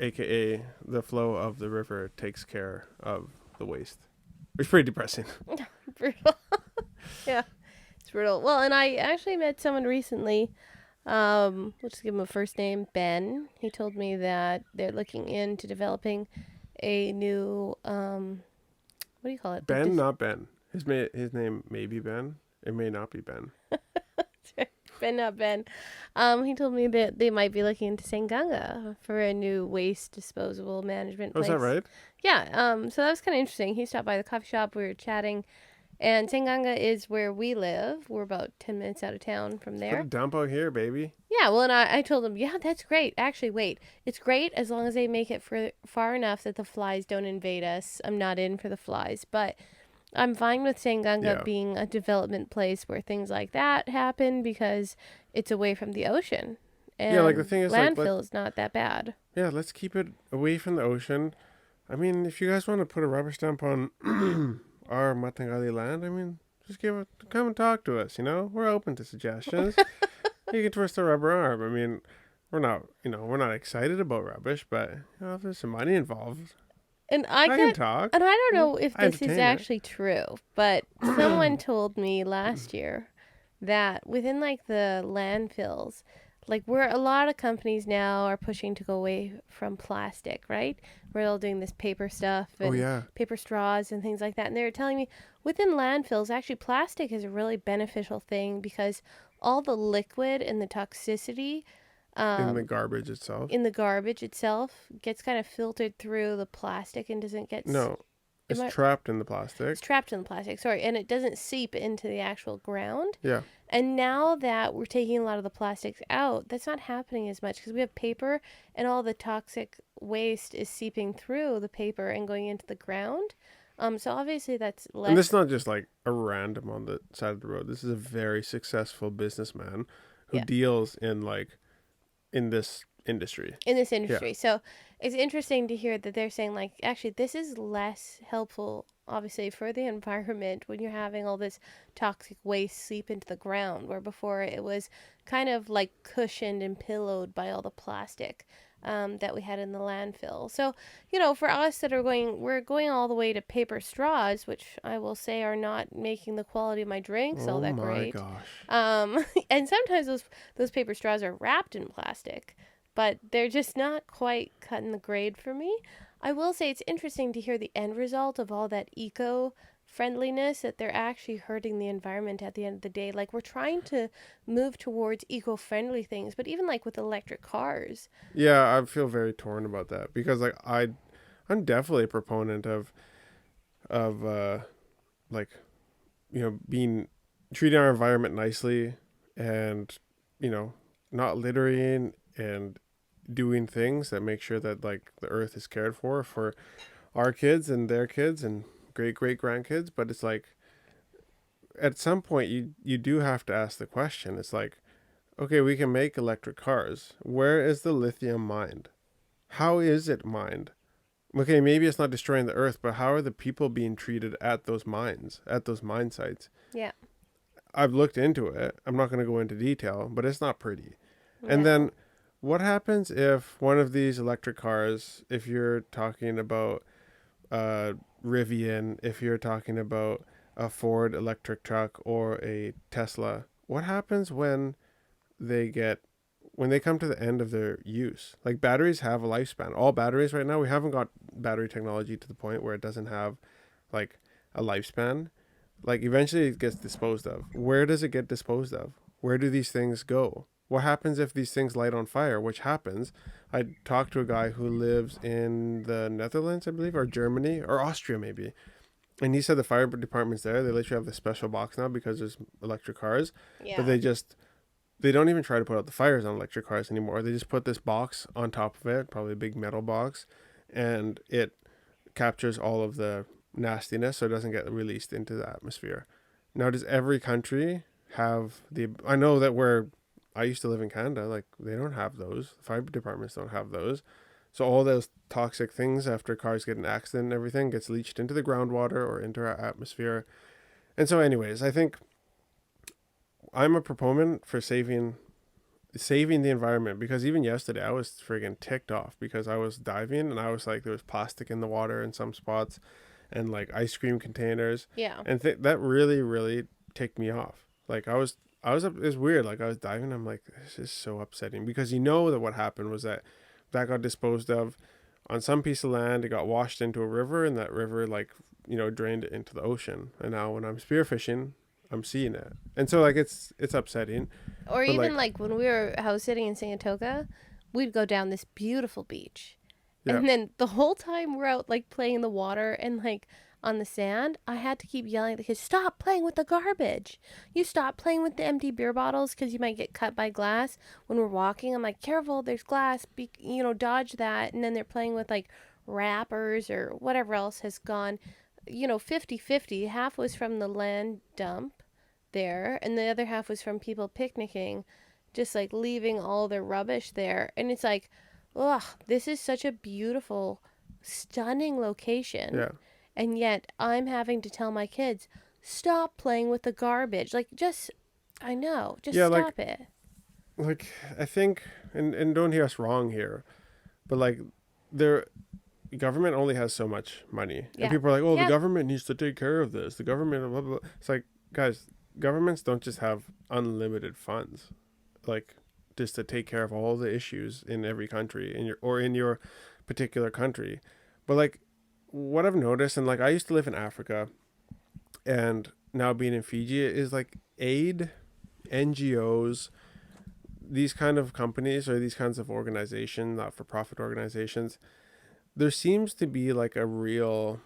aka the flow of the river, takes care of the waste. It's pretty depressing. Brutal. Yeah, it's brutal. Well, and I actually met someone recently. We'll just give him a first name, Ben. He told me that they're looking into developing a new what do you call it? Like Ben, this not Ben. His name may be Ben. It may not be Ben. Ben, not Ben. He told me that they might be looking into Sanganga for a new waste disposable management Oh, is place. that right? Yeah. So that was kind of interesting. He stopped by the coffee shop. We were chatting, and Sanganga is where we live. We're about 10 minutes out of town from Put there. a dump out here, baby. Yeah. Well, and I told him, yeah, that's great. Actually, wait, it's great as long as they make it far enough that the flies don't invade us. I'm not in for the flies, but I'm fine with Sanganga Yeah. being a development place where things like that happen because it's away from the ocean. And Yeah, like the thing is, landfill is not that bad. yeah, let's keep it away from the ocean. I mean, if you guys want to put a rubber stamp on our Matangali land, I mean, just come and talk to us. We're open to suggestions. You can twist a rubber arm. I mean, we're not excited about rubbish, but if there's some money involved, And I can talk. and I don't know if I this is entertain it. actually true, but someone told me last year that within like the landfills, like where a lot of companies now are pushing to go away from plastic, right? We're all doing this paper stuff Oh and yeah, paper straws and things like that. And they were telling me within landfills, actually plastic is a really beneficial thing because all the liquid and the toxicity in the um, garbage itself. in the garbage itself gets kind of filtered through the plastic and doesn't get No, it's trapped in the plastic. it's trapped in the plastic, sorry, and it doesn't seep into the actual ground. Yeah, And now that we're taking a lot of the plastics out, that's not happening as much because we have paper and all the toxic waste is seeping through the paper and going into the ground. So obviously that's less. and this is not just like a random on the side of the road. This is a very successful businessman who Yeah. deals in this industry. In this industry. So it's interesting to hear that they're saying like actually this is less helpful obviously for the environment when you're having all this toxic waste seep into the ground where before it was kind of like cushioned and pillowed by all the plastic that we had in the landfill. So, for us that we're going all the way to paper straws, which I will say are not making the quality of my drinks all Oh that my great. gosh. And sometimes those paper straws are wrapped in plastic, but they're just not quite cutting the grade for me. I will say it's interesting to hear the end result of all that eco friendliness that they're actually hurting the environment at the end of the day. Like we're trying to move towards eco friendly things, but even like with electric cars. Yeah, I feel very torn about that because like I'm definitely a proponent of like being treating our environment nicely and not littering and doing things that make sure that like the earth is cared for our kids and their kids and great grandkids. But it's like at some point you do have to ask the question. It's like, okay, we can make electric cars. Where is the lithium mined? How is it mined? Okay, maybe it's not destroying the earth, but how are the people being treated at those mines, at those mine sites? Yeah. I've looked into it. I'm not going to go into detail, but it's not pretty. And No. then what happens if one of these electric cars, if you're talking about Rivian, if you're talking about a Ford electric truck or a Tesla, what happens they get when they come to the end of their use? Like batteries have a lifespan. All batteries right now, we haven't got battery technology to the point where it doesn't have like a lifespan. Like eventually it gets disposed of. Where does it get disposed of? Where do these things go? What happens if these things light on fire? Which happens. I talked to a guy who lives in the Netherlands, I believe, or Germany, or Austria maybe. And he said the fire department's there. They literally have this special box now because there's electric cars. But Yeah. they don't even try to put out the fires on electric cars anymore. They just put this box on top of it, probably a big metal box, and it captures all of the nastiness so it doesn't get released into the atmosphere. Now, does every country have the? I know that where I used to live in Canada, like they don't have those. Fire departments don't have those. So all those toxic things after cars get in an accident and everything gets leached into the groundwater or into our atmosphere. And so, anyways, I think I'm a proponent for saving the environment because even yesterday I was friggin' ticked off because I was diving and I was like there was plastic in the water in some spots and like ice cream containers Yeah. and that really ticked me off. Like it was weird. Like I was diving, I'm like this is so upsetting because you know that what happened was that got disposed of on some piece of land. It got washed into a river and that river like drained it into the ocean. And now when I'm spearfishing, I'm seeing it, and so like it's upsetting. Or But even like like when we were house sitting in Saratoga, we'd go down this beautiful beach. yeah, And then the whole time we're out like playing in the water and like on the sand, I had to keep yelling at the kids, stop playing with the garbage. You stop playing with the empty beer bottles because you might get cut by glass when we're walking. I'm like, careful, there's glass, dodge that. And then they're playing with like wrappers or whatever else has gone, 50-50. Half was from the land dump there, and the other half was from people picnicking, just like leaving all their rubbish there. And it's like, ugh, this is such a beautiful, stunning location. yeah. And yet I'm having to tell my kids, stop playing with the garbage. Like, I know, just Yeah, stop it. like I think, and don't hear us wrong here, but like their government only has so much money, and Yeah. people are like, "Oh, the Yep. government needs to take care of this. The government, blah blah." Blah. It's like, guys, governments don't just have unlimited funds, like just to take care of all the issues in every country in your particular country, but like what I've noticed, and like I used to live in Africa, and now being in Fiji is like aid, NGOs, these kind of companies or these kinds of organizations, not for profit organizations, there seems to be like a real,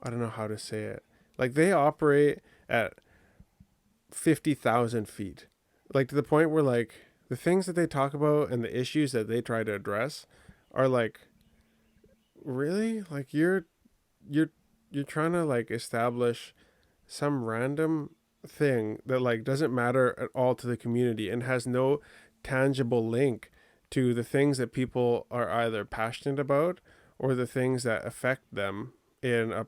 I don't know how to say it, like they operate at 50,000 feet, like to the point where like the things that they talk about and the issues that they try to address are like, really? Like you're you're trying to like establish some random thing that like doesn't matter at all to the community and has no tangible link to the things that people are either passionate about or the things that affect them in a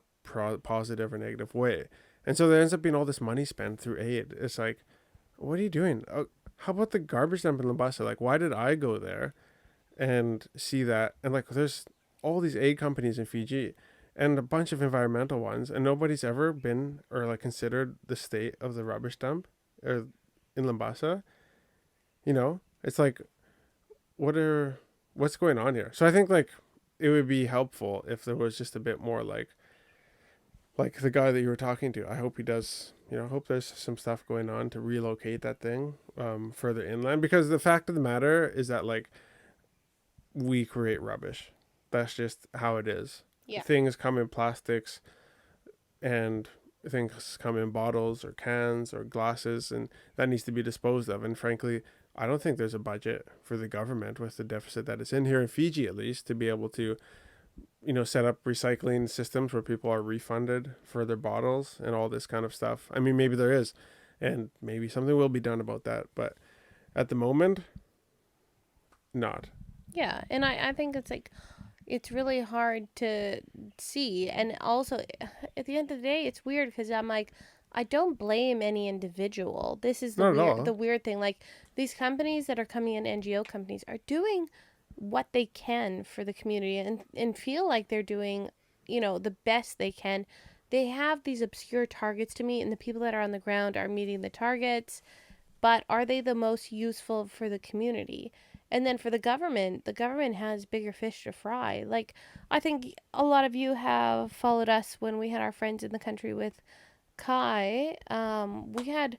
positive or negative way. And so there ends up being all this money spent through aid. It's like, what are you doing? How about the garbage dump in Labasa? Like, why did I go there and see that? And like, there's all these aid companies in Fiji and a bunch of environmental ones, and nobody's ever been or like considered the state of the rubbish dump or in Lambasa. It's like what's going on here? So I think like it would be helpful if there was just a bit more like the guy that you were talking to. I hope he does. I hope there's some stuff going on to relocate that thing further inland, because the fact of the matter is that like we create rubbish. That's just how it is. Yeah. Things come in plastics and things come in bottles or cans or glasses, and that needs to be disposed of. And frankly, I don't think there's a budget for the government with the deficit that it's in here in Fiji, at least, to be able to set up recycling systems where people are refunded for their bottles and all this kind of stuff. I mean, maybe there is, and maybe something will be done about that, but at the moment, not. Yeah. And I think it's like, it's really hard to see. And also, at the end of the day, it's weird because I'm like, I don't blame any individual. This is Not at the all. weird thing. Like these companies that are coming in, NGO companies, are doing what they can for the community and feel like they're doing, the best they can. They have these obscure targets to meet, and the people that are on the ground are meeting the targets, but are they the most useful for the community? And then for the government has bigger fish to fry. Like, I think a lot of you have followed us when we had our friends in the country with Kai. We had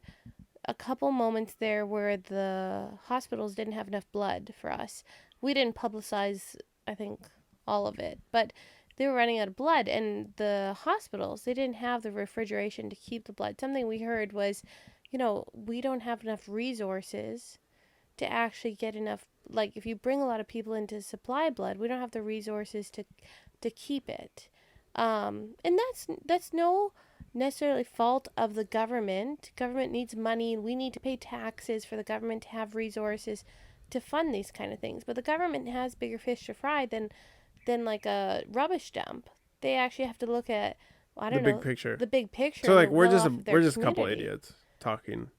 a couple moments there where the hospitals didn't have enough blood for us. We didn't publicize, I think, all of it, but they were running out of blood, and the hospitals, they didn't have the refrigeration to keep the blood. Something we heard was, we don't have enough resources to actually get enough. Like, if you bring a lot of people in to supply blood, we don't have the resources to keep it. And that's no necessarily fault of the government. Government needs money, and we need to pay taxes for the government to have resources to fund these kind of things. But the government has bigger fish to fry than like a rubbish dump. They actually have to look at, well, I The don't big know, picture. the big picture So and like the well off of their we're just a couple community. idiots talking.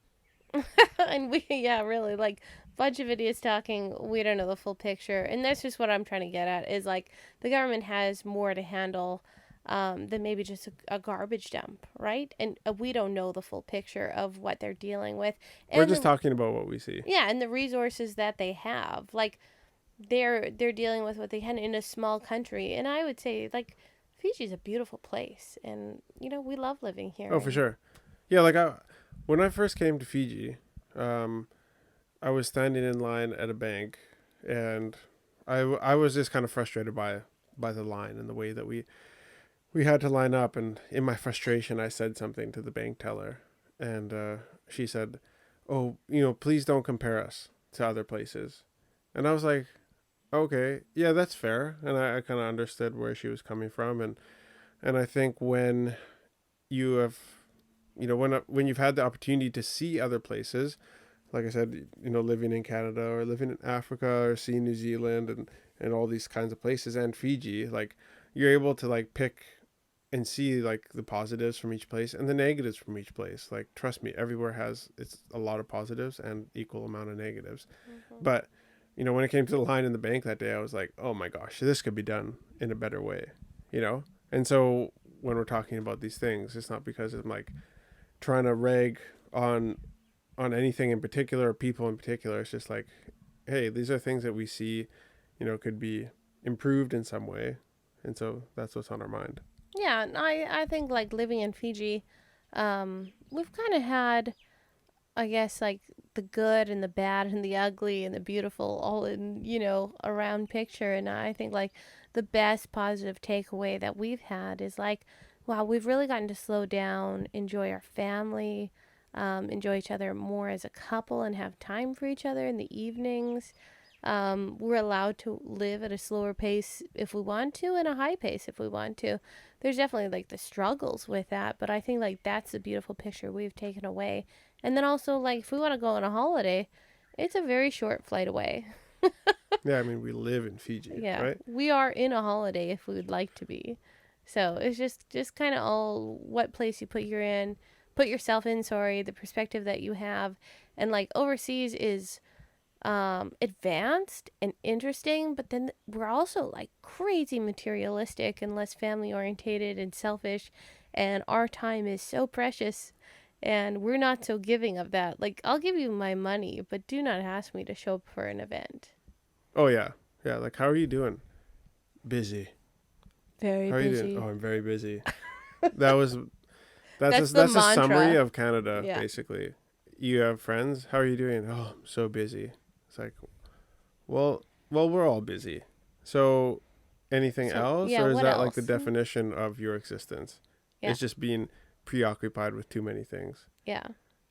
And we, yeah, really, like, bunch of idiots talking. We don't know the full picture, and that's just what I'm trying to get at. Is like the government has more to handle than maybe just a garbage dump, right? And we don't know the full picture of what they're dealing with, We're and just the talking about what we see. yeah, and the resources that they have. Like they're dealing with what they can in a small country, and I would say like Fiji's a beautiful place, and we love living here. Oh, for And sure. Yeah, when I first came to Fiji, um, I was standing in line at a bank, and I was just kind of frustrated by the line and the way that we had to line up. And in my frustration, I said something to the bank teller, and she said, "Oh, please don't compare us to other places." And I was like, "Okay, yeah, that's fair." And I kind of understood where she was coming from, and I think when you have when you've had the opportunity to see other places, like I said, living in Canada or living in Africa or seeing New Zealand and all these kinds of places and Fiji, like you're able to like pick and see like the positives from each place and the negatives from each place. Like trust me, everywhere has it's a lot of positives and equal amount of negatives. mm-hmm. But when it came to the line in the bank that day, I was like, oh my gosh, this could be done in a better way, you know. And so when we're talking about these things, it's not because I'm like trying to rag on on anything in particular or people in particular. It's just like, hey, these are things that we see, could be improved in some way, and so that's what's on our mind. Yeah, and I think like living in Fiji, we've kind of had, I guess, like the good and the bad and the ugly and the beautiful all in, around picture. And I think like the best positive takeaway that we've had is like, wow, we've really gotten to slow down, enjoy our family, enjoy each other more as a couple, and have time for each other in the evenings. We're allowed to live at a slower pace if we want to, and a high pace if we want to. There's definitely like the struggles with that, but I think like that's the beautiful picture we've taken away. And then also like if we want to go on a holiday, it's a very short flight away. Yeah, I mean, we live in Fiji, Yeah, right? we are in a holiday if we would like to be. So it's just kind of all what place you put yourself in. Sorry, the perspective that you have, and like overseas is advanced and interesting, but then we're also like crazy materialistic and less family orientated and selfish, and our time is so precious, and we're not so giving of that. Like, I'll give you my money, but do not ask me to show up for an event. Oh yeah, yeah. Like, how are you doing? Busy. Very How are you doing? busy. Oh, I'm very busy. That was That's the that's a summary mantra. of Canada Yeah. basically. You have friends. How are you doing? Oh, I'm so busy. It's like, well, we're all busy. So, anything So else, yeah, or is what that like the else? definition of your existence? Yeah. It's just being preoccupied with too many things. Yeah.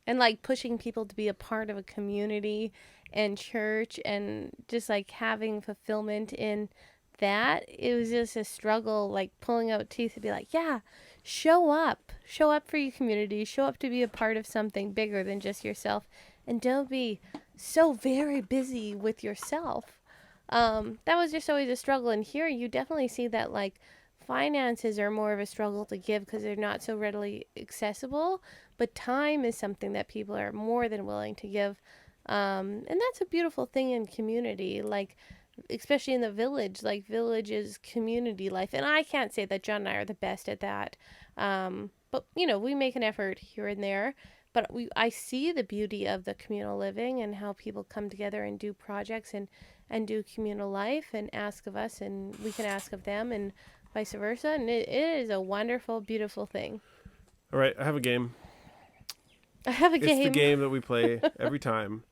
And like pushing people to be a part of a community and church, and just like having fulfillment in that. It was just a struggle, like pulling out teeth to be like, yeah, show up. Show up for your community. Show up to be a part of something bigger than just yourself. And don't be so very busy with yourself. That was just always a struggle. And here you definitely see that like finances are more of a struggle to give because they're not so readily accessible, but time is something that people are more than willing to give. And that's a beautiful thing in community, like especially in the village. Like village is community life, and I can't say that John and I are the best at that. But we make an effort here and there. But I see the beauty of the communal living and how people come together and do projects and do communal life and ask of us, and we can ask of them, and vice versa. And it is a wonderful, beautiful thing. All right, I have a game. I have a It's game. the game that we play every time.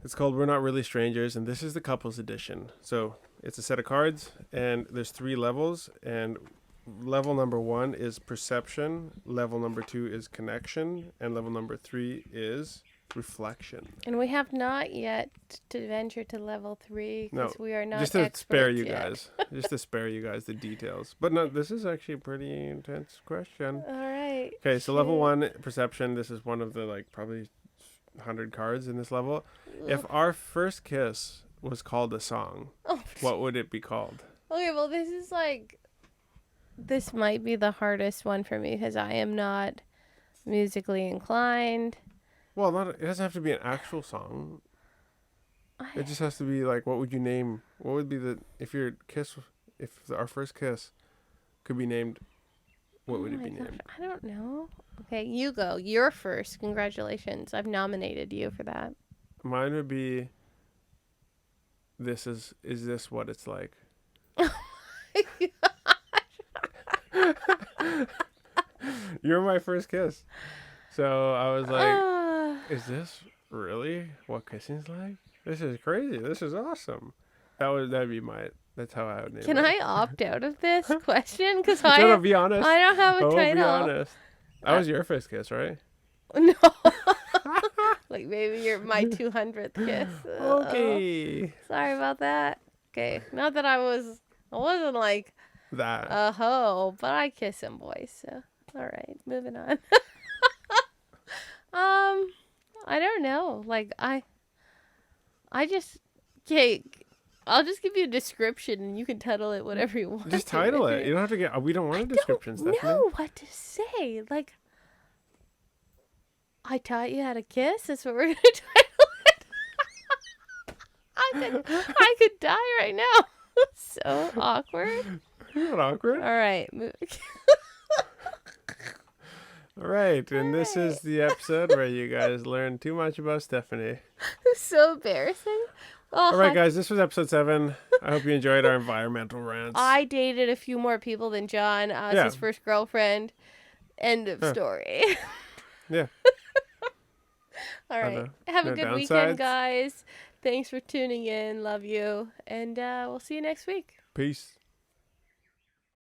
It's called We're Not Really Strangers, and this is the couples edition. So it's a set of cards, and there's 3 levels, and level number 1 is perception, level number 2 is connection, and level number 3 is reflection. And we have not yet to venture to level 3 because we are not just to experts spare you yet. guys. Just to spare you guys the details. But no, this is actually a pretty intense question. All right. Okay, so level 1, perception. This is one of the probably 100 cards in this level. If our first kiss was called a song, what would it be called? Okay, well, this might be the hardest one for me because I am not musically inclined. Well, it doesn't have to be an actual song. It just has to be what would you name? What would be if our first kiss could be named, what would it be named? I don't know. Okay, you go. You're first. Congratulations. I've nominated you for that. Mine would be, is this what it's like? You're my first kiss. So I was like, is this really what kissing's like? This is crazy. This is awesome. That's how I would name it. Can I opt out of this question? Because be honest. I don't have a title. Be honest. That was your first kiss, right? No. Like maybe you're my 200th kiss. Okay. Sorry about that. Okay. Not that I wasn't like that. A hoe, but I kiss some boys, so all right, moving on. I don't know. I'll just give you a description and you can title it whatever you want. Just title it. You don't have to get. We don't want a description, Stephanie. I don't know what to say. I taught you how to kiss. That's what we're gonna title it. I could die right now. So awkward. You're not awkward. All right. All right, and this is the episode where you guys learn too much about Stephanie. It's so embarrassing. All right, guys, this was episode 7. I hope you enjoyed our environmental rants. I dated a few more people than John. I was his first girlfriend. End of story. Yeah. All right. Have a good weekend, guys. Thanks for tuning in. Love you. And we'll see you next week. Peace.